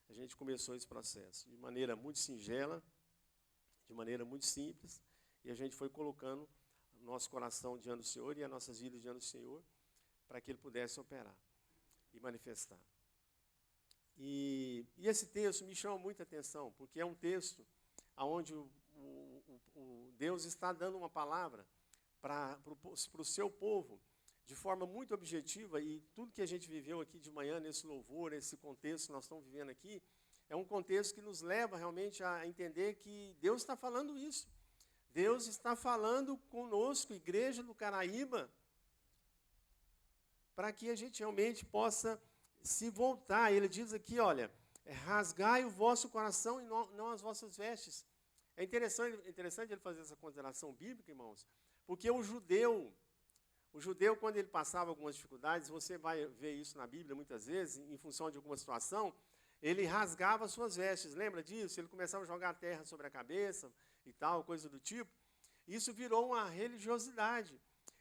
A gente começou esse processo de maneira muito singela, de maneira muito simples, e a gente foi colocando o nosso coração diante do Senhor e as nossas vidas diante do Senhor, para que Ele pudesse operar e manifestar. E esse texto me chama muita atenção, porque é um texto onde o Deus está dando uma palavra para o seu povo, de forma muito objetiva, e tudo que a gente viveu aqui de manhã, nesse louvor, esse contexto que nós estamos vivendo aqui, é um contexto que nos leva realmente a entender que Deus está falando isso. Deus está falando conosco, igreja do Caraíba, para que a gente realmente possa se voltar. Ele diz aqui, olha, rasgai o vosso coração e não as vossas vestes. É interessante ele fazer essa consideração bíblica, irmãos, porque o judeu, quando ele passava algumas dificuldades, você vai ver isso na Bíblia muitas vezes, em função de alguma situação, ele rasgava as suas vestes. Lembra disso? Ele começava a jogar a terra sobre a cabeça e tal, coisa do tipo. Isso virou uma religiosidade.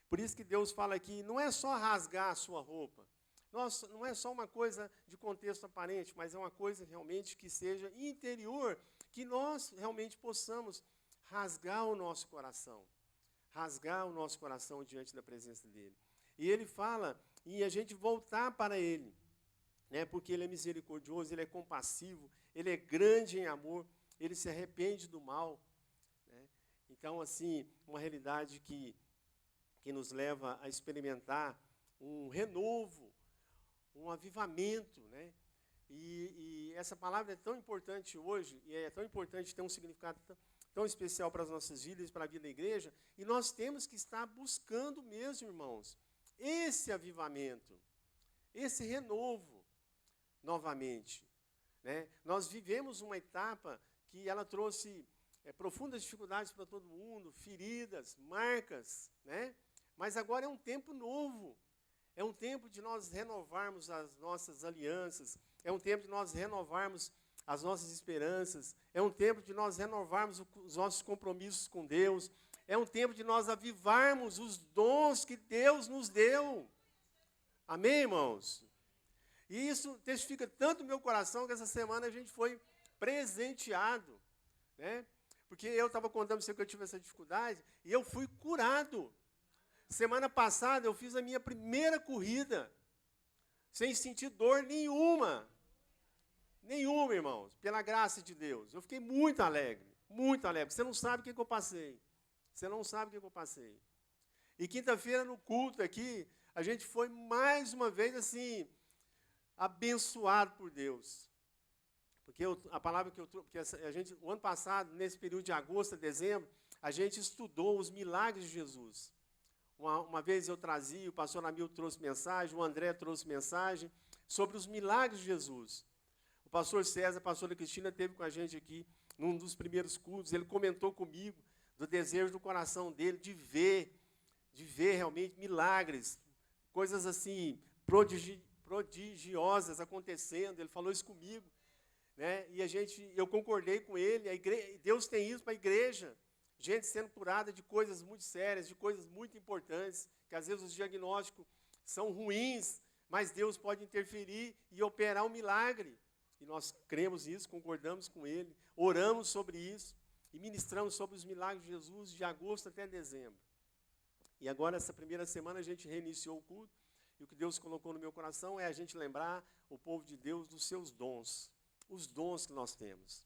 Por isso que Deus fala aqui, não é só rasgar a sua roupa. Nossa, não é só uma coisa de contexto aparente, mas é uma coisa realmente que seja interior, que nós realmente possamos rasgar o nosso coração. Rasgar o nosso coração diante da presença dele. E ele fala em a gente voltar para ele, né? Porque ele é misericordioso, ele é compassivo, ele é grande em amor, ele se arrepende do mal. Né? Então, assim, uma realidade que nos leva a experimentar um renovo, um avivamento, né? E essa palavra é tão importante hoje, e é tão importante ter um significado tão especial para as nossas vidas, para a vida da igreja, e nós temos que estar buscando mesmo, irmãos, esse avivamento, esse renovo, novamente. Né? Nós vivemos uma etapa que ela trouxe profundas dificuldades para todo mundo, feridas, marcas, né? Mas agora é um tempo novo, é um tempo de nós renovarmos as nossas alianças, é um tempo de nós renovarmos as nossas esperanças, é um tempo de nós renovarmos os nossos compromissos com Deus, é um tempo de nós avivarmos os dons que Deus nos deu. Amém, irmãos? E isso testifica tanto no meu coração que essa semana a gente foi presenteado, né? Porque eu estava contando para você que eu tive essa dificuldade e eu fui curado. Semana passada eu fiz a minha primeira corrida, sem sentir dor nenhuma. Nenhuma, irmãos, pela graça de Deus. Eu fiquei muito alegre, muito alegre. Você não sabe o que eu passei. Você não sabe o que eu passei. E quinta-feira no culto aqui, a gente foi mais uma vez assim, abençoado por Deus. Porque a palavra que eu trouxe, o ano passado, nesse período de agosto a dezembro, a gente estudou os milagres de Jesus. Uma vez eu trazia, o pastor Amil trouxe mensagem, o André trouxe mensagem sobre os milagres de Jesus. O pastor César, a pastora Cristina, esteve com a gente aqui num dos primeiros cultos. Ele comentou comigo do desejo do coração dele de ver realmente milagres, coisas assim, prodigiosas acontecendo. Ele falou isso comigo. Né? E eu concordei com ele. Deus tem isso para a igreja. Gente sendo curada de coisas muito sérias, de coisas muito importantes, que às vezes os diagnósticos são ruins, mas Deus pode interferir e operar um milagre. E nós cremos nisso, concordamos com ele, oramos sobre isso e ministramos sobre os milagres de Jesus de agosto até dezembro. E agora, essa primeira semana, a gente reiniciou o culto, e o que Deus colocou no meu coração é a gente lembrar o povo de Deus dos seus dons, os dons que nós temos.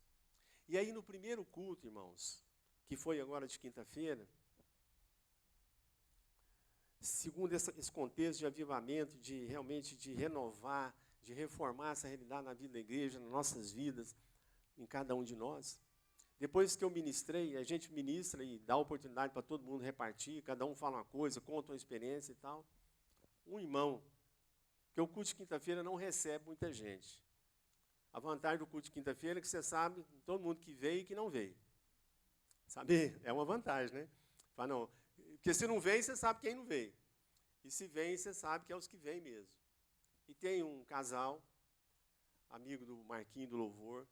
E aí, no primeiro culto, irmãos, que foi agora de quinta-feira, segundo esse contexto de avivamento, realmente de renovar, de reformar essa realidade na vida da igreja, nas nossas vidas, em cada um de nós. Depois que eu ministrei, a gente ministra e dá oportunidade para todo mundo repartir, cada um fala uma coisa, conta uma experiência e tal. Um irmão, porque o culto de quinta-feira não recebe muita gente. A vantagem do culto de quinta-feira é que você sabe todo mundo que veio e que não veio. Sabe? É uma vantagem, né? Fala, não, porque se não vem, você sabe quem não veio. E se vem, você sabe que é os que vêm mesmo. E tem um casal, amigo do Marquinho do Louvor,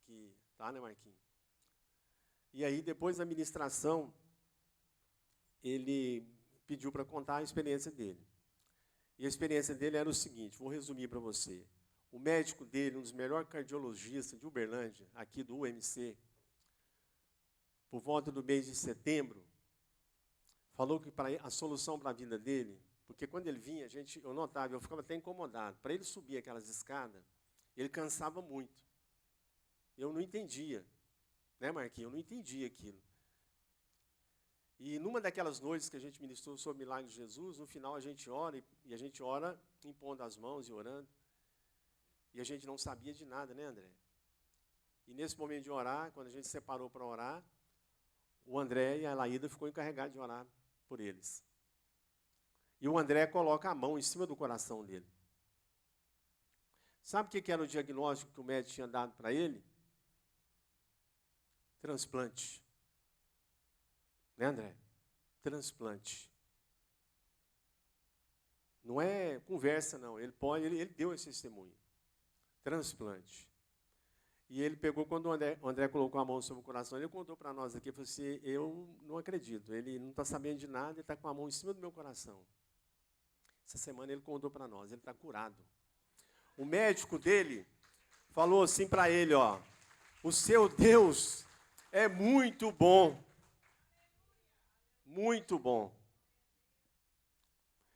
que tá, né, Marquinho? E aí, depois da ministração, ele pediu para contar a experiência dele. E a experiência dele era o seguinte, vou resumir para você. O médico dele, um dos melhores cardiologistas de Uberlândia, aqui do UMC, por volta do mês de setembro, falou que a solução para a vida dele, porque quando ele vinha, eu notava, eu ficava até incomodado. Para ele subir aquelas escadas, ele cansava muito. Eu não entendia. Né, Marquinhos? Eu não entendia aquilo. E numa daquelas noites que a gente ministrou sobre o milagre de Jesus, no final a gente ora, e a gente ora impondo as mãos e orando. E a gente não sabia de nada, né, André? E nesse momento de orar, quando a gente separou para orar, o André e a Laída ficou encarregados de orar por eles. E o André coloca a mão em cima do coração dele. Sabe o que era o diagnóstico que o médico tinha dado para ele? Transplante. Né, André? Transplante. Não é conversa, não. Ele deu esse testemunho. Transplante. E ele pegou, quando o André colocou a mão sobre o coração, ele contou para nós aqui, falou assim, eu não acredito, ele não está sabendo de nada, ele está com a mão em cima do meu coração. Essa semana ele contou para nós, ele está curado. O médico dele falou assim para ele, ó, o seu Deus é muito bom. Muito bom.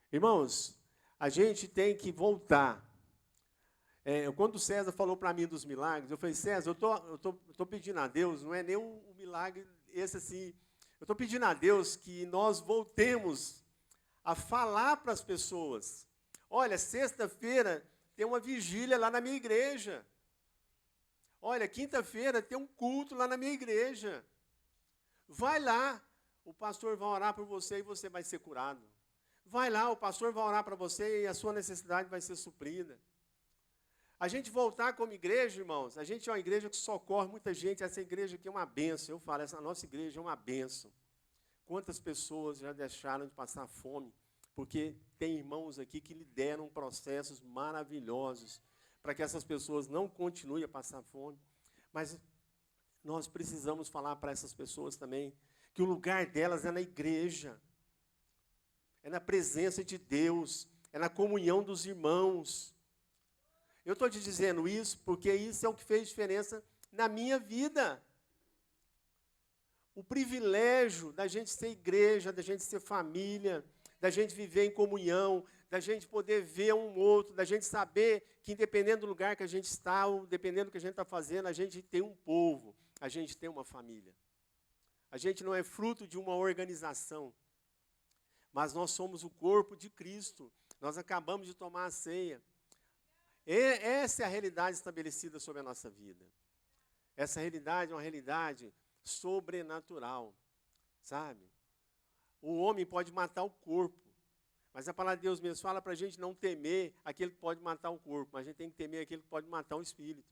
Irmãos, a gente tem que voltar. Quando o César falou para mim dos milagres, eu falei, César, eu tô pedindo a Deus, não é nem um milagre esse assim, eu estou pedindo a Deus que nós voltemos a falar para as pessoas. Olha, sexta-feira tem uma vigília lá na minha igreja. Olha, quinta-feira tem um culto lá na minha igreja. Vai lá, o pastor vai orar por você e você vai ser curado. Vai lá, o pastor vai orar para você e a sua necessidade vai ser suprida. A gente voltar como igreja, irmãos, a gente é uma igreja que socorre muita gente, essa igreja aqui é uma bênção, eu falo, essa nossa igreja é uma bênção. Quantas pessoas já deixaram de passar fome, porque tem irmãos aqui que lideram processos maravilhosos para que essas pessoas não continuem a passar fome, mas nós precisamos falar para essas pessoas também que o lugar delas é na igreja, é na presença de Deus, é na comunhão dos irmãos. Eu estou te dizendo isso porque isso é o que fez diferença na minha vida. O privilégio da gente ser igreja, da gente ser família, da gente viver em comunhão, da gente poder ver um outro, da gente saber que independente do lugar que a gente está, ou dependendo do que a gente está fazendo, a gente tem um povo, a gente tem uma família. A gente não é fruto de uma organização, mas nós somos o corpo de Cristo. Nós acabamos de tomar a ceia. Essa é a realidade estabelecida sobre a nossa vida. Essa realidade é uma realidade sobrenatural, sabe? O homem pode matar o corpo, mas a palavra de Deus mesmo fala para a gente não temer aquele que pode matar o corpo, mas a gente tem que temer aquele que pode matar o espírito.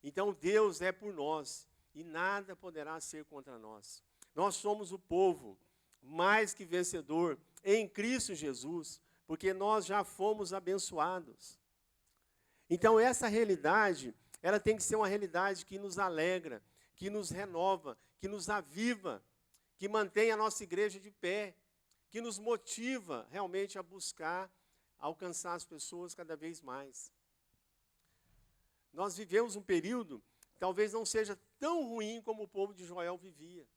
Então Deus é por nós e nada poderá ser contra nós. Nós somos o povo mais que vencedor em Cristo Jesus, porque nós já fomos abençoados. Então essa realidade, ela tem que ser uma realidade que nos alegra, que nos renova, que nos aviva, que mantém a nossa igreja de pé, que nos motiva realmente a buscar alcançar as pessoas cada vez mais. Nós vivemos um período que talvez não seja tão ruim como o povo de Joel vivia.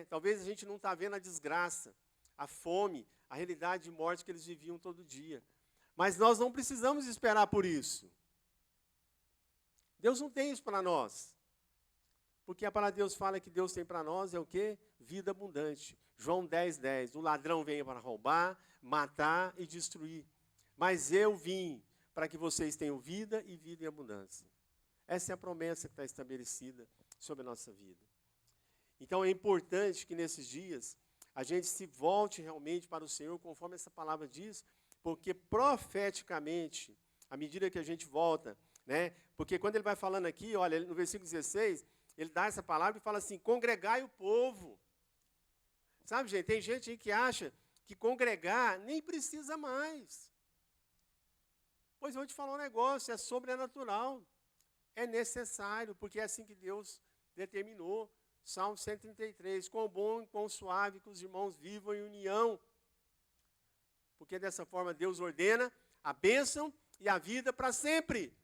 Talvez a gente não está vendo a desgraça, a fome, a realidade de morte que eles viviam todo dia. Mas nós não precisamos esperar por isso. Deus não tem isso para nós. Porque a palavra de Deus fala que Deus tem para nós é o quê? Vida abundante. João 10:10. O ladrão vem para roubar, matar e destruir. Mas eu vim para que vocês tenham vida e vida em abundância. Essa é a promessa que está estabelecida sobre a nossa vida. Então é importante que nesses dias a gente se volte realmente para o Senhor, conforme essa palavra diz, porque profeticamente, à medida que a gente volta, porque quando ele vai falando aqui, olha, no versículo 16, ele dá essa palavra e fala assim, congregai o povo. Sabe, gente, tem gente aí que acha que congregar nem precisa mais. Pois eu vou te falar um negócio, é sobrenatural, é necessário, porque é assim que Deus determinou. Salmo 133, quão bom e quão suave que os irmãos vivam em união. Porque dessa forma Deus ordena a bênção e a vida para sempre.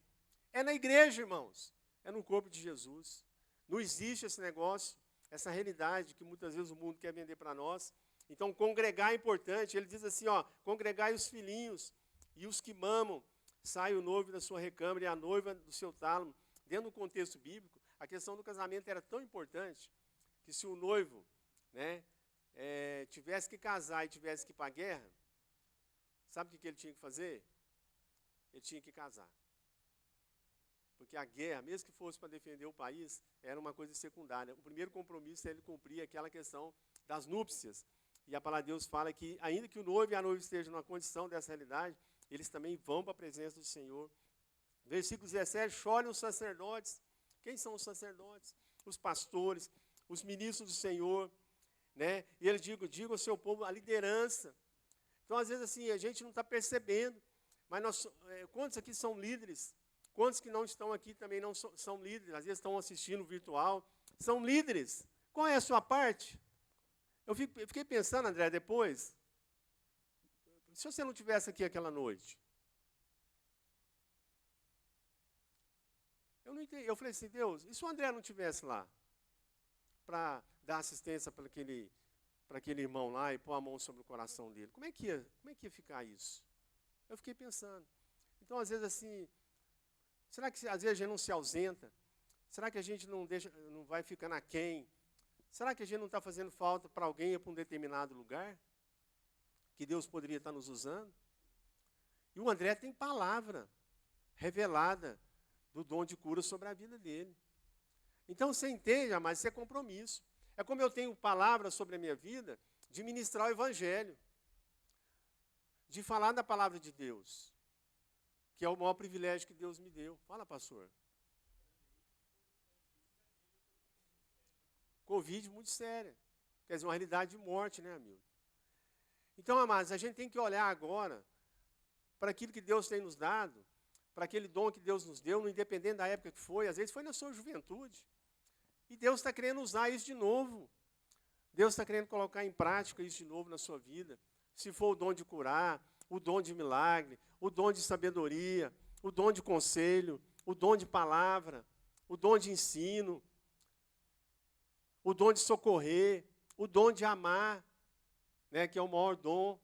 É na igreja, irmãos. É no corpo de Jesus. Não existe esse negócio, essa realidade que muitas vezes o mundo quer vender para nós. Então, congregar é importante. Ele diz assim, congregai os filhinhos e os que mamam. Sai o noivo da sua recâmara e a noiva do seu tálamo. Dentro do contexto bíblico, a questão do casamento era tão importante que se o noivo tivesse que casar e tivesse que ir para a guerra, sabe o que ele tinha que fazer? Ele tinha que casar. Porque a guerra, mesmo que fosse para defender o país, era uma coisa secundária. O primeiro compromisso é ele cumprir aquela questão das núpcias. E a palavra de Deus fala que, ainda que o noivo e a noiva estejam numa condição dessa realidade, eles também vão para a presença do Senhor. Versículo 17, chorem os sacerdotes. Quem são os sacerdotes? Os pastores, os ministros do Senhor. Né? E ele diga ao seu povo a liderança. Então, às vezes, assim, a gente não está percebendo. Mas quantos aqui são líderes? Quantos que não estão aqui também não são líderes? Às vezes estão assistindo virtual. São líderes. Qual é a sua parte? Eu fiquei pensando, André, depois, se você não estivesse aqui aquela noite, eu não entendi. Eu falei assim, Deus, e se o André não estivesse lá para dar assistência para aquele irmão lá e pôr a mão sobre o coração dele? Como é que ia ficar isso? Eu fiquei pensando. Então, às vezes, assim, será que às vezes a gente não se ausenta? Será que a gente não vai ficando aquém? Será que a gente não está fazendo falta para alguém ir para um determinado lugar? Que Deus poderia estar nos usando? E o André tem palavra revelada do dom de cura sobre a vida dele. Então, você entende, mas isso é compromisso. É como eu tenho palavra sobre a minha vida, de ministrar o Evangelho, de falar da palavra de Deus, que é o maior privilégio que Deus me deu. Fala, pastor. Covid muito séria. Quer dizer, uma realidade de morte, né, amigo? Então, amados, a gente tem que olhar agora para aquilo que Deus tem nos dado, para aquele dom que Deus nos deu, independente da época que foi, às vezes foi na sua juventude. E Deus está querendo usar isso de novo. Deus está querendo colocar em prática isso de novo na sua vida. Se for o dom de curar, o dom de milagre, o dom de sabedoria, o dom de conselho, o dom de palavra, o dom de ensino, o dom de socorrer, o dom de amar, né, que é o maior dom.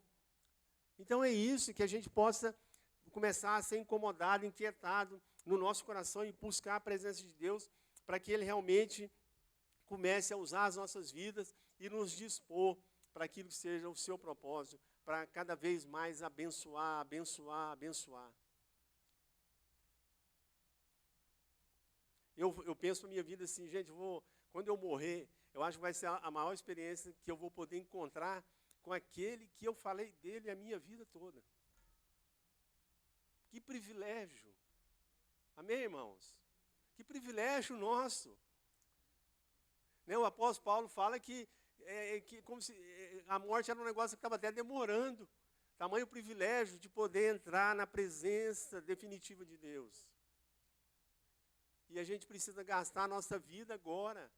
Então é isso, que a gente possa começar a ser incomodado, inquietado no nosso coração e buscar a presença de Deus para que Ele realmente comece a usar as nossas vidas e nos dispor para aquilo que seja o seu propósito, para cada vez mais abençoar, abençoar, abençoar. Eu penso na minha vida assim, gente, quando eu morrer, eu acho que vai ser a maior experiência que eu vou poder encontrar com aquele que eu falei dele a minha vida toda. Que privilégio. Amém, irmãos? Que privilégio nosso. Né, o apóstolo Paulo fala que como se a morte era um negócio que estava até demorando. Tamanho privilégio de poder entrar na presença definitiva de Deus. E a gente precisa gastar a nossa vida agora.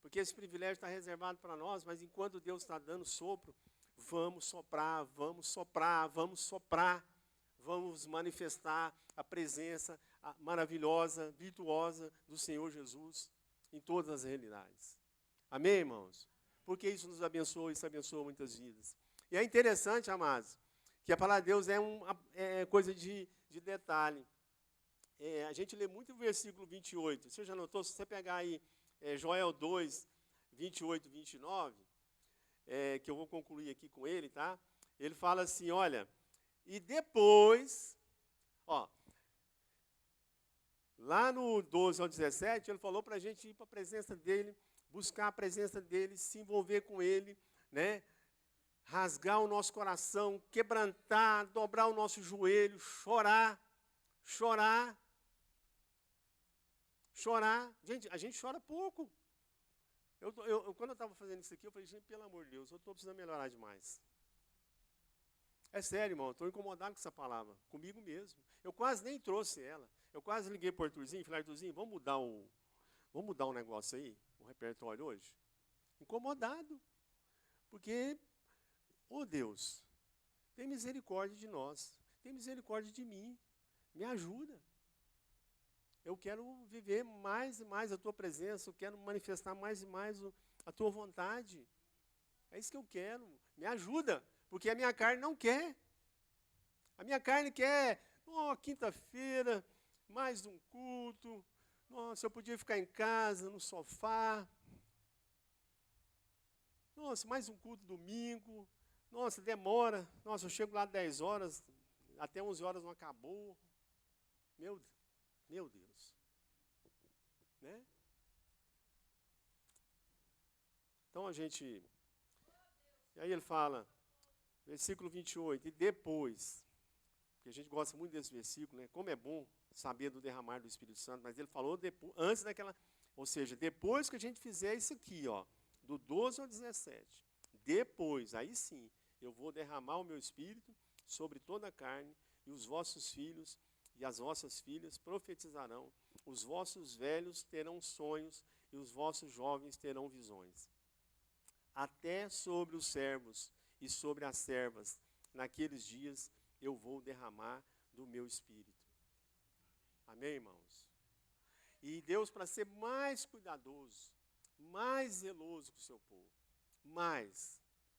Porque esse privilégio está reservado para nós, mas enquanto Deus está dando sopro, vamos soprar, vamos soprar, vamos soprar. Vamos manifestar a presença maravilhosa, virtuosa do Senhor Jesus em todas as realidades. Amém, irmãos? Porque isso nos abençoa, isso abençoa muitas vidas. E é interessante, amados, que a palavra de Deus é coisa de detalhe. A gente lê muito o versículo 28. Você já notou? Se você pegar aí Joel 2, 28 e 29, que eu vou concluir aqui com ele, tá? Ele fala assim, olha, e depois, lá no 12 ao 17, ele falou para a gente ir para a presença dele, buscar a presença dele, se envolver com ele, né? Rasgar o nosso coração, quebrantar, dobrar o nosso joelho, chorar. Gente, a gente chora pouco. Quando eu estava fazendo isso aqui, eu falei, gente, pelo amor de Deus, eu estou precisando melhorar demais. É sério, irmão, estou incomodado com essa palavra, comigo mesmo. Eu quase nem trouxe ela. Eu quase liguei para o Arthurzinho, falei, Arthurzinho, vamos mudar um negócio aí, o repertório hoje? Incomodado. Porque, Deus, tem misericórdia de nós, tem misericórdia de mim, me ajuda. Eu quero viver mais e mais a tua presença, eu quero manifestar mais e mais a tua vontade. É isso que eu quero, me ajuda. Porque a minha carne não quer. A minha carne quer, quinta-feira, mais um culto. Nossa, eu podia ficar em casa, no sofá. Nossa, mais um culto domingo. Nossa, demora. Nossa, eu chego lá 10 horas, até 11 horas não acabou. Meu Deus. Né? Então a gente... E aí ele fala, versículo 28, e depois, porque a gente gosta muito desse versículo, né? Como é bom saber do derramar do Espírito Santo, mas ele falou depois, antes daquela... Ou seja, depois que a gente fizer isso aqui, ó, do 12 ao 17, depois, aí sim, eu vou derramar o meu Espírito sobre toda a carne, e os vossos filhos e as vossas filhas profetizarão, os vossos velhos terão sonhos, e os vossos jovens terão visões. Até sobre os servos e sobre as servas, naqueles dias eu vou derramar do meu Espírito. Amém, irmãos? E Deus, para ser mais cuidadoso, mais zeloso com o seu povo,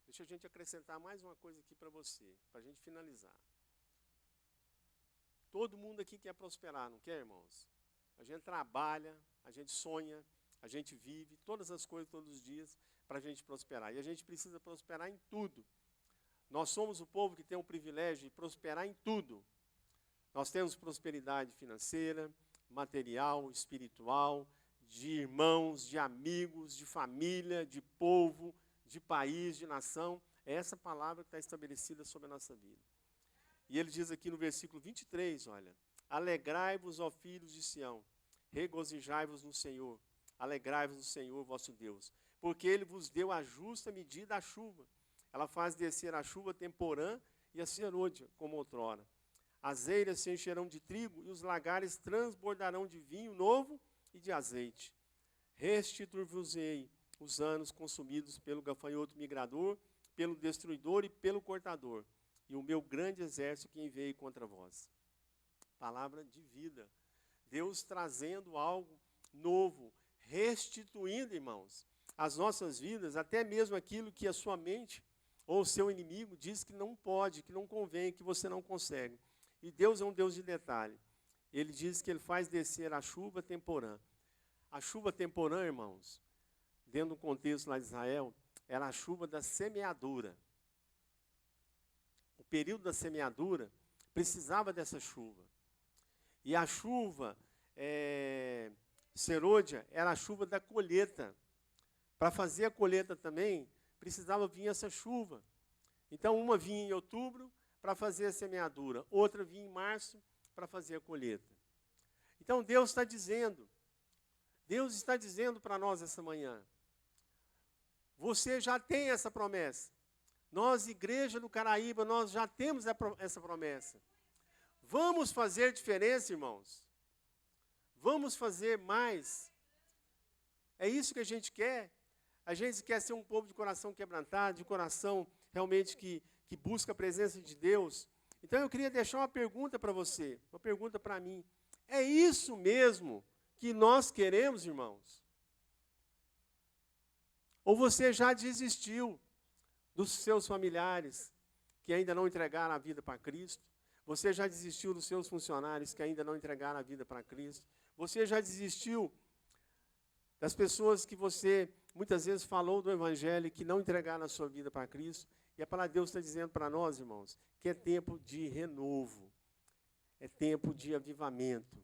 deixa a gente acrescentar mais uma coisa aqui para você, para a gente finalizar. Todo mundo aqui quer prosperar, não quer, irmãos? A gente trabalha, a gente sonha, a gente vive todas as coisas todos os dias para a gente prosperar. E a gente precisa prosperar em tudo. Nós somos o povo que tem o privilégio de prosperar em tudo. Nós temos prosperidade financeira, material, espiritual, de irmãos, de amigos, de família, de povo, de país, de nação. É essa palavra que está estabelecida sobre a nossa vida. E ele diz aqui no versículo 23, olha, alegrai-vos, ó filhos de Sião, regozijai-vos no Senhor, alegrai-vos no Senhor vosso Deus, porque ele vos deu a justa medida a chuva. Ela faz descer a chuva temporã e a serôdia, como outrora. As eiras se encherão de trigo e os lagares transbordarão de vinho novo e de azeite. Restituir-vos-ei os anos consumidos pelo gafanhoto migrador, pelo destruidor e pelo cortador, e o meu grande exército que enviei contra vós. Palavra de vida. Deus trazendo algo novo, restituindo, irmãos, as nossas vidas, até mesmo aquilo que a sua mente ou o seu inimigo diz que não pode, que não convém, que você não consegue. E Deus é um Deus de detalhe. Ele diz que ele faz descer a chuva temporã. A chuva temporã, irmãos, dentro do contexto lá de Israel, era a chuva da semeadura. O período da semeadura precisava dessa chuva. E a chuva serôdia era a chuva da colheita. Para fazer a colheita também, precisava vir essa chuva. Então, uma vinha em outubro para fazer a semeadura, outra vinha em março para fazer a colheita. Então, Deus está dizendo para nós essa manhã, você já tem essa promessa. Nós, Igreja do Caraíba, nós já temos essa promessa. Vamos fazer diferença, irmãos. Vamos fazer mais. É isso que a gente quer. A gente quer ser um povo de coração quebrantado, de coração realmente que busca a presença de Deus. Então eu queria deixar uma pergunta para você, uma pergunta para mim. É isso mesmo que nós queremos, irmãos? Ou você já desistiu dos seus familiares que ainda não entregaram a vida para Cristo? Você já desistiu dos seus funcionários que ainda não entregaram a vida para Cristo? Você já desistiu das pessoas que você muitas vezes falou do Evangelho e que não entregaram a sua vida para Cristo? E a palavra de Deus está dizendo para nós, irmãos, que é tempo de renovo, é tempo de avivamento,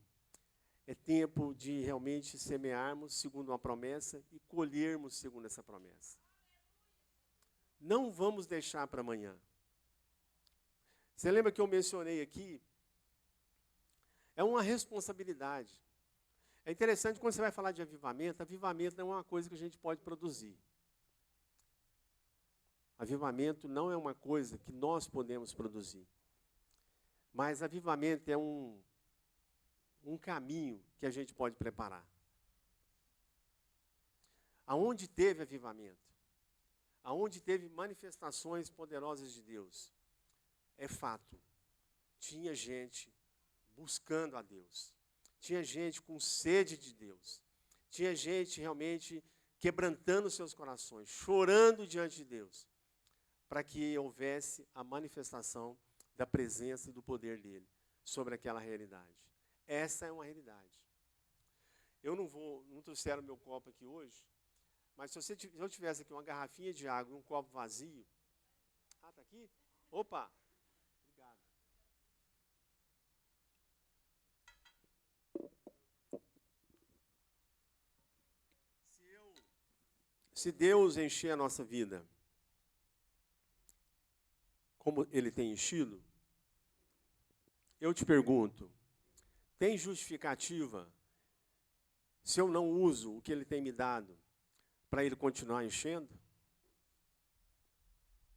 é tempo de realmente semearmos segundo uma promessa e colhermos segundo essa promessa. Não vamos deixar para amanhã. Você lembra que eu mencionei aqui? É uma responsabilidade. É interessante quando você vai falar de avivamento não é uma coisa que a gente pode produzir. Avivamento não é uma coisa que nós podemos produzir. Mas avivamento é um caminho que a gente pode preparar. Aonde teve avivamento, aonde teve manifestações poderosas de Deus, é fato, tinha gente buscando a Deus, tinha gente com sede de Deus, tinha gente realmente quebrantando seus corações, chorando diante de Deus, para que houvesse a manifestação da presença e do poder dele sobre aquela realidade. Essa é uma realidade. Eu não trouxeram meu copo aqui hoje, mas se eu tivesse aqui uma garrafinha de água e um copo vazio... Ah, está aqui? Opa! Obrigado. Se Deus encher a nossa vida, como Ele tem enchido, eu te pergunto, tem justificativa se eu não uso o que Ele tem me dado para Ele continuar enchendo?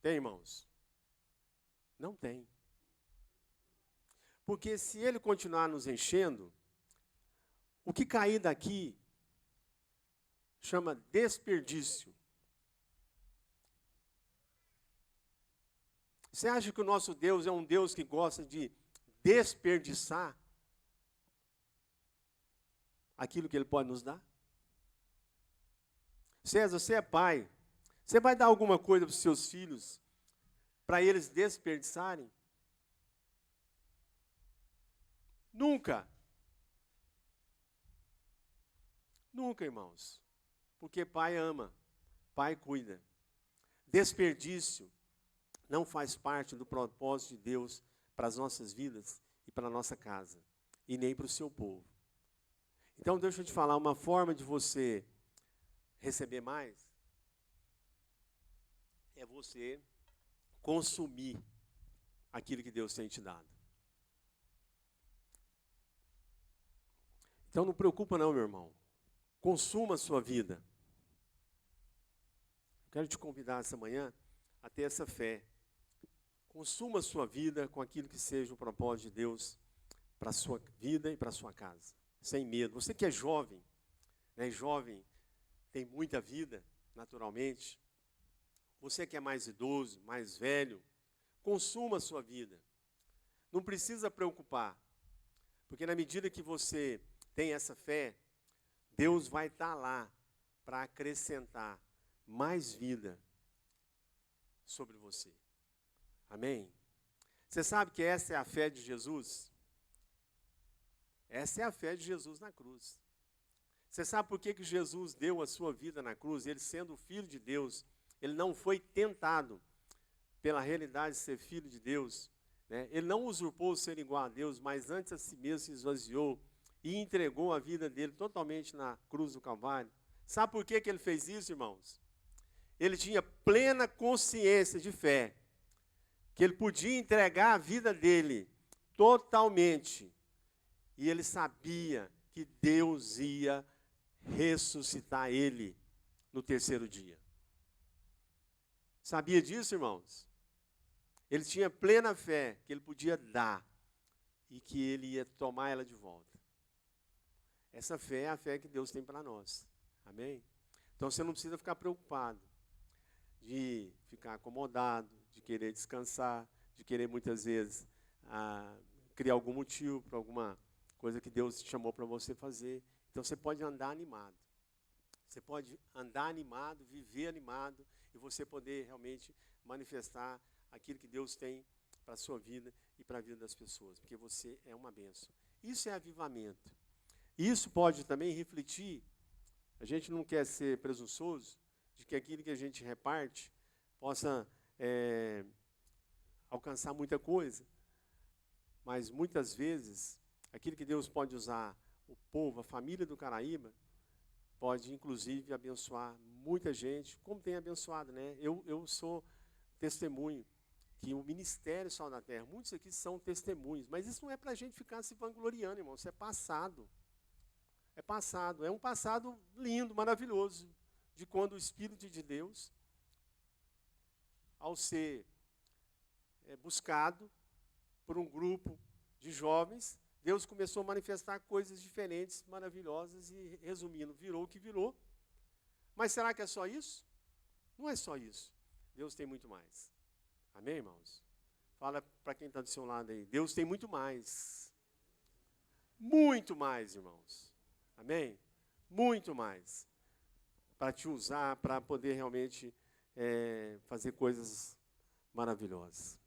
Tem, irmãos? Não tem. Porque se Ele continuar nos enchendo, o que cair daqui chama desperdício. Você acha que o nosso Deus é um Deus que gosta de desperdiçar aquilo que Ele pode nos dar? César, você é pai. Você vai dar alguma coisa para os seus filhos para eles desperdiçarem? Nunca. Nunca, irmãos. Porque pai ama, pai cuida. Desperdício não faz parte do propósito de Deus para as nossas vidas e para a nossa casa, e nem para o seu povo. Então, deixa eu te falar, uma forma de você receber mais é você consumir aquilo que Deus tem te dado. Então, não preocupa não, meu irmão. Consuma a sua vida. Quero te convidar essa manhã a ter essa fé. Consuma a sua vida com aquilo que seja o propósito de Deus para a sua vida e para a sua casa. Sem medo. Você que é jovem, né? Jovem tem muita vida, naturalmente. Você que é mais idoso, mais velho, consuma a sua vida. Não precisa preocupar. Porque na medida que você tem essa fé, Deus vai estar lá para acrescentar mais vida sobre você. Amém? Você sabe que essa é a fé de Jesus? Essa é a fé de Jesus na cruz. Você sabe por que Jesus deu a sua vida na cruz? Ele, sendo o Filho de Deus, ele não foi tentado pela realidade de ser Filho de Deus, né? Ele não usurpou o ser igual a Deus, mas antes a si mesmo se esvaziou e entregou a vida dele totalmente na cruz do Calvário. Sabe por que ele fez isso, irmãos? Ele tinha plena consciência de fé, que ele podia entregar a vida dele totalmente, e ele sabia que Deus ia ressuscitar ele no terceiro dia. Sabia disso, irmãos? Ele tinha plena fé que ele podia dar e que ele ia tomar ela de volta. Essa fé é a fé que Deus tem para nós. Amém? Então você não precisa ficar preocupado de ficar acomodado, de querer descansar, de querer muitas vezes criar algum motivo para alguma coisa que Deus te chamou para você fazer. Então você pode andar animado. Você pode andar animado, viver animado, e você poder realmente manifestar aquilo que Deus tem para a sua vida e para a vida das pessoas, porque você é uma bênção. Isso é avivamento. Isso pode também refletir, a gente não quer ser presunçoso, de que aquilo que a gente reparte possa alcançar muita coisa, mas muitas vezes, aquilo que Deus pode usar o povo, a família do Caraíba, pode inclusive abençoar muita gente, como tem abençoado, né? Eu sou testemunho que o Ministério Sal da Terra, muitos aqui são testemunhos, mas isso não é para a gente ficar se vangloriando, irmão, isso é passado. É passado, é um passado lindo, maravilhoso, de quando o Espírito de Deus, ao ser buscado por um grupo de jovens, Deus começou a manifestar coisas diferentes, maravilhosas, e, resumindo, virou o que virou. Mas será que é só isso? Não é só isso. Deus tem muito mais. Amém, irmãos? Fala para quem está do seu lado aí. Deus tem muito mais. Muito mais, irmãos. Amém? Muito mais. Para te usar, para poder realmente fazer coisas maravilhosas.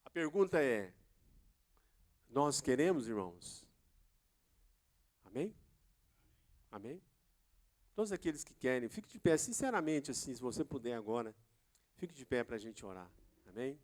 A pergunta é, nós queremos, irmãos? Amém? Amém? Todos aqueles que querem, fique de pé, sinceramente, assim, se você puder agora, fique de pé para a gente orar. Amém?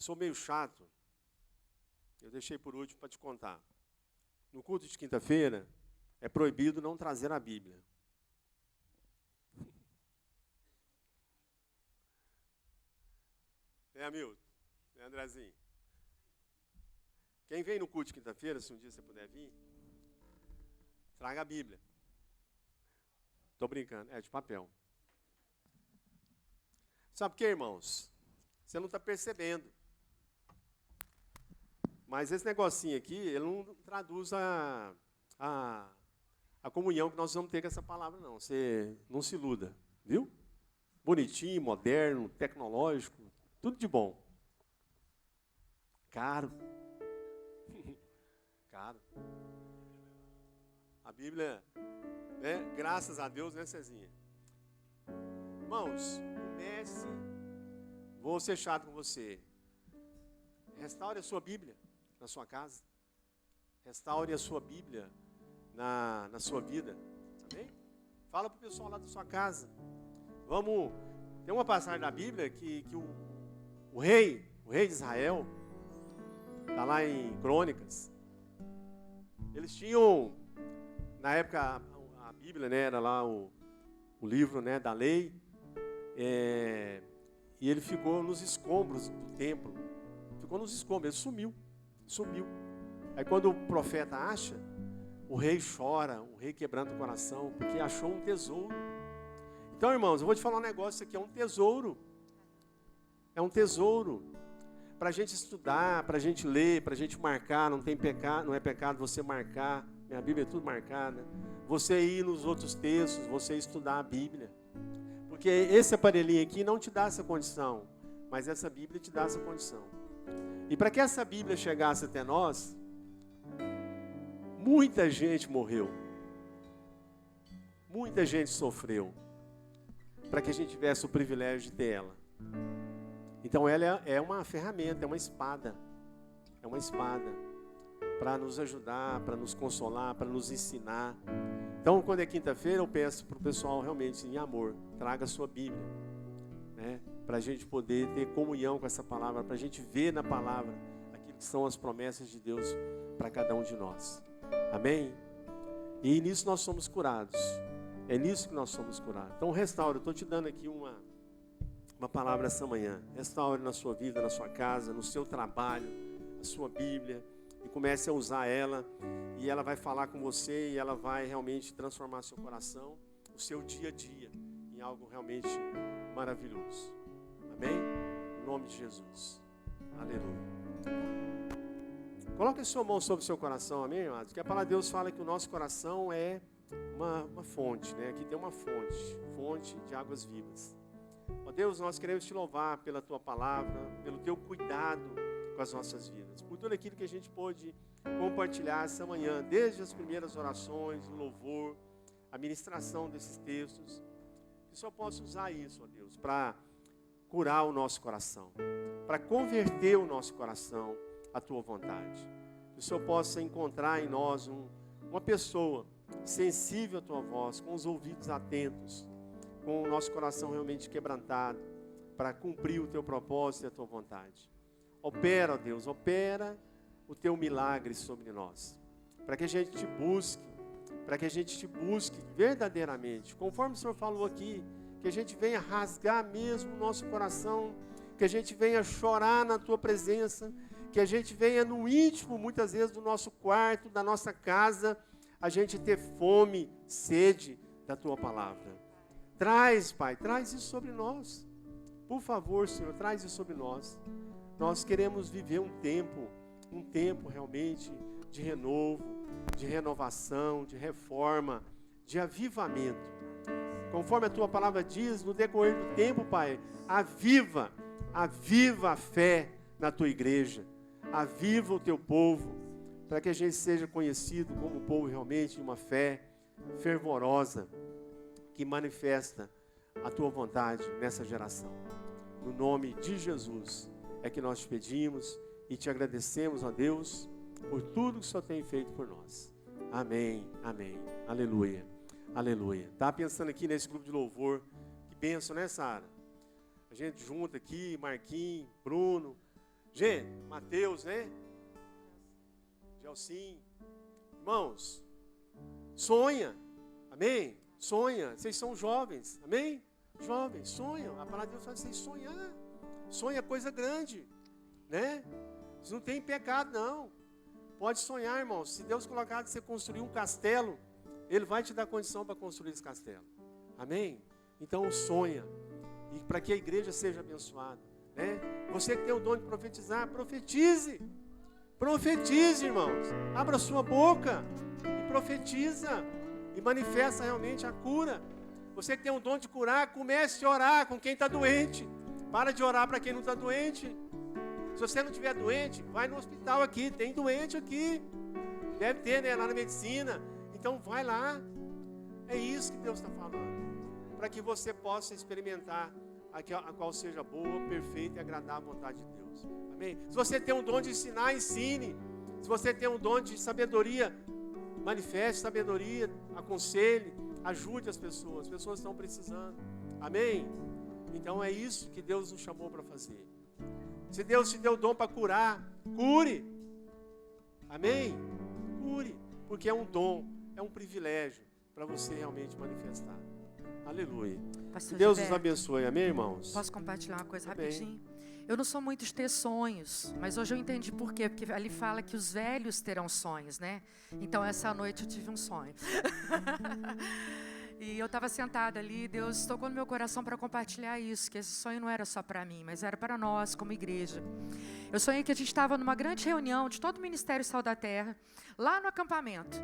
Sou meio chato. Eu deixei por último para te contar. No culto de quinta-feira, é proibido não trazer a Bíblia. Hamilton, Andrezinho. Quem vem no culto de quinta-feira, se um dia você puder vir, traga a Bíblia. Estou brincando, é de papel. Sabe por quê, irmãos? Você não está percebendo. Mas esse negocinho aqui, ele não traduz a comunhão que nós vamos ter com essa palavra, não. Você não se iluda, viu? Bonitinho, moderno, tecnológico, tudo de bom. Caro. Caro. A Bíblia, né? Graças a Deus, né, Cezinha? Irmãos, comece. Vou ser chato com você. Restaure a sua Bíblia na sua casa. Restaure a sua Bíblia na sua vida. Amém? Fala para o pessoal lá da sua casa. Vamos. Tem uma passagem da Bíblia que o rei de Israel, está lá em Crônicas. Eles tinham, na época, a Bíblia, né, era lá o livro, né, da lei. E ele ficou nos escombros do templo. Ficou nos escombros, ele sumiu. Aí quando o profeta acha, o rei chora, o rei quebranta o coração, porque achou um tesouro. Então, irmãos, eu vou te falar um negócio, isso aqui é um tesouro. É um tesouro. Para a gente estudar, para a gente ler, para a gente marcar, não é pecado você marcar, minha Bíblia é tudo marcada. Você ir nos outros textos, você estudar a Bíblia. Porque esse aparelhinho aqui não te dá essa condição, mas essa Bíblia te dá essa condição. E para que essa Bíblia chegasse até nós, muita gente morreu. Muita gente sofreu. Para que a gente tivesse o privilégio de ter ela. Então ela é uma ferramenta, é uma espada. É uma espada para nos ajudar, para nos consolar, para nos ensinar. Então, quando é quinta-feira, eu peço para o pessoal realmente, em amor, traga a sua Bíblia, né? Para a gente poder ter comunhão com essa palavra, para a gente ver na palavra aquilo que são as promessas de Deus para cada um de nós. Amém? E nisso nós somos curados. É nisso que nós somos curados. Então, restaure. Eu estou te dando aqui uma palavra essa manhã. Restaure na sua vida, na sua casa, no seu trabalho, a sua Bíblia. E comece a usar ela. E ela vai falar com você e ela vai realmente transformar seu coração, o seu dia a dia, em algo realmente maravilhoso. Amém? Em nome de Jesus. Aleluia. Coloque a sua mão sobre o seu coração, amém, amados? Porque a palavra de Deus fala que o nosso coração é uma fonte, né? Aqui tem uma fonte de águas vivas. Ó Deus, nós queremos te louvar pela tua palavra, pelo teu cuidado com as nossas vidas, por tudo aquilo que a gente pôde compartilhar essa manhã, desde as primeiras orações, o louvor, a ministração desses textos. Que só possa usar isso, ó Deus, para curar o nosso coração, para converter o nosso coração à tua vontade. Que o Senhor possa encontrar em nós uma pessoa sensível à tua voz, com os ouvidos atentos, com o nosso coração realmente quebrantado, para cumprir o teu propósito e a tua vontade. Opera, ó Deus, opera o teu milagre sobre nós, para que a gente te busque, verdadeiramente, conforme o Senhor falou aqui, que a gente venha rasgar mesmo o nosso coração, que a gente venha chorar na tua presença, que a gente venha no íntimo, muitas vezes, do nosso quarto, da nossa casa, a gente ter fome, sede da tua palavra. Traz, Pai, traz isso sobre nós. Por favor, Senhor, traz isso sobre nós. Nós queremos viver um tempo realmente de renovo, de renovação, de reforma, de avivamento. Conforme a tua palavra diz, no decorrer do tempo, Pai, aviva a fé na tua igreja, aviva o teu povo, para que a gente seja conhecido como um povo realmente de uma fé fervorosa, que manifesta a tua vontade nessa geração. No nome de Jesus é que nós te pedimos e te agradecemos, ó Deus, por tudo que o Senhor tem feito por nós. Amém, amém, aleluia, aleluia. Estava pensando aqui nesse grupo de louvor, que bênção, né, Sara? A gente junta aqui, Marquinhos, Bruno, Gente, Mateus, né? Gelsim. Irmãos, sonha. Amém? Sonha. Vocês são jovens. Amém? Jovens, sonham. A palavra de Deus fala vocês sonhar. Sonha coisa grande, né? Isso não tem pecado, não. Pode sonhar, irmãos. Se Deus colocar você construir um castelo, Ele vai te dar condição para construir esse castelo. Amém? Então sonha. E para que a igreja seja abençoada, né? Você que tem o dom de profetizar, profetize. Profetize, irmãos. Abra sua boca e profetiza. E manifesta realmente a cura. Você que tem o dom de curar, comece a orar com quem está doente. Para de orar para quem não está doente. Se você não estiver doente, vai no hospital aqui. Tem doente aqui. Deve ter, né? Lá na medicina. Então vai lá. É isso que Deus está falando. Para que você possa experimentar a qual seja boa, perfeita e agradável a vontade de Deus. Amém? Se você tem um dom de ensinar, ensine. Se você tem um dom de sabedoria, manifeste sabedoria, aconselhe, ajude as pessoas. As pessoas estão precisando. Amém? Então é isso que Deus nos chamou para fazer. Se Deus te deu o dom para curar, cure. Amém? Cure. Porque é um dom, é um privilégio para você realmente manifestar. Aleluia. Pastor Deus Gilberto, nos abençoe. Amém, irmãos? Posso compartilhar uma coisa Amém. rapidinho? Eu não sou muito de ter sonhos, mas hoje eu entendi por quê. Porque ali fala que os velhos terão sonhos, né? Então essa noite eu tive um sonho. E eu estava sentada ali, Deus tocou no meu coração para compartilhar isso, que esse sonho não era só para mim, mas era para nós, como igreja. Eu sonhei que a gente estava numa grande reunião de todo o Ministério Sal da Terra, lá no acampamento.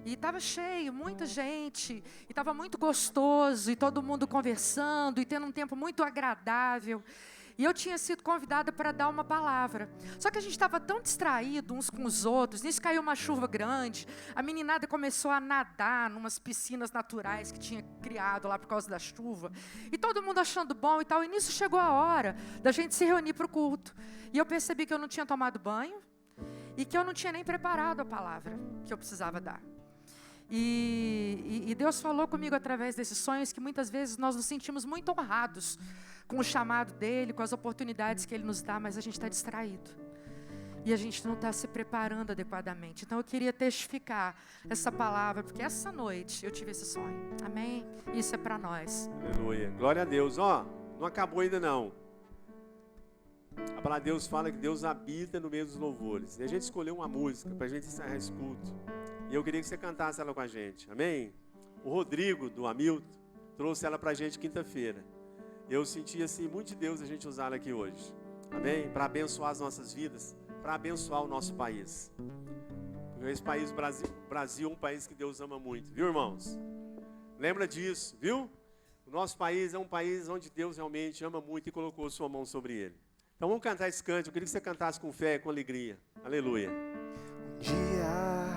E estava cheio, muita gente, e estava muito gostoso, e todo mundo conversando, e tendo um tempo muito agradável. E eu tinha sido convidada para dar uma palavra. Só que a gente estava tão distraído uns com os outros. Nisso caiu uma chuva grande. A meninada começou a nadar numas piscinas naturais que tinha criado lá por causa da chuva. E todo mundo achando bom e tal. E nisso chegou a hora da gente se reunir para o culto. E eu percebi que eu não tinha tomado banho e que eu não tinha nem preparado a palavra que eu precisava dar. E Deus falou comigo através desses sonhos que muitas vezes nós nos sentimos muito honrados com o chamado dEle, com as oportunidades que Ele nos dá, mas a gente está distraído. E a gente não está se preparando adequadamente. Então eu queria testificar essa palavra, porque essa noite eu tive esse sonho. Amém? Isso é para nós. Aleluia. Glória a Deus. Ó, não acabou ainda não. A palavra de Deus fala que Deus habita no meio dos louvores. E a gente escolheu uma música para a gente encerrar esse culto. E eu queria que você cantasse ela com a gente. Amém? O Rodrigo, do Hamilton, trouxe ela para a gente quinta-feira. Eu senti assim, muito de Deus a gente usar ela aqui hoje. Amém? Para abençoar as nossas vidas, para abençoar o nosso país. Porque esse país, o Brasil, é um país que Deus ama muito. Viu, irmãos? Lembra disso, viu? O nosso país é um país onde Deus realmente ama muito e colocou sua mão sobre ele. Então vamos cantar esse canto. Eu queria que você cantasse com fé e com alegria. Aleluia. Um dia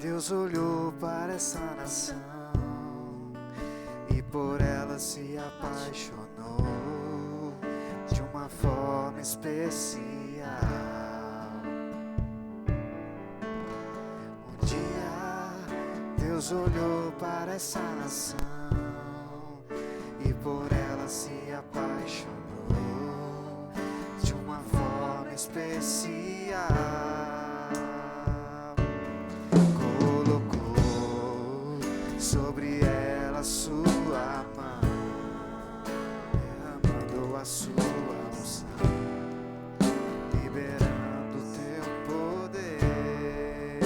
Deus olhou para essa nação e por ela se apaixonou de uma forma especial. Um dia Deus olhou para essa nação e por ela se apaixonou de uma forma especial. Sobre ela sua mão, derramando a sua unção, liberando teu poder.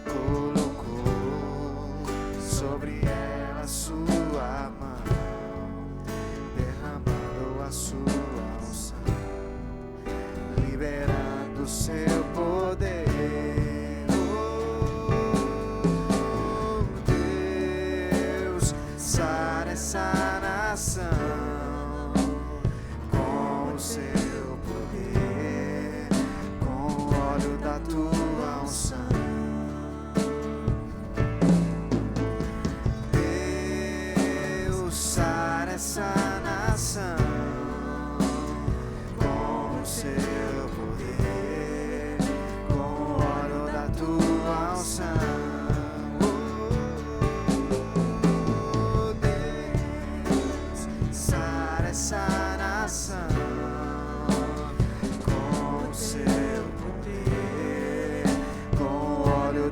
Colocou sobre ela sua mão, derramando a sua unção, liberando seu poder.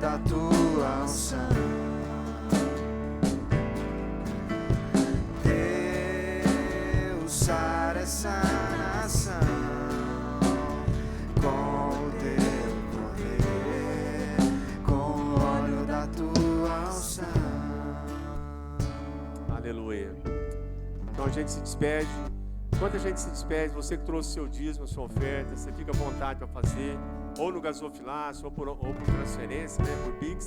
da tua unção. Deus, sara essa nação com o teu poder, com o óleo da tua unção. Aleluia. Então a gente se despede. Enquanto a gente se despede, você que trouxe seu dízimo, sua oferta, você fica à vontade para fazer, ou no gasofilácio, ou por transferência, né, por Pix.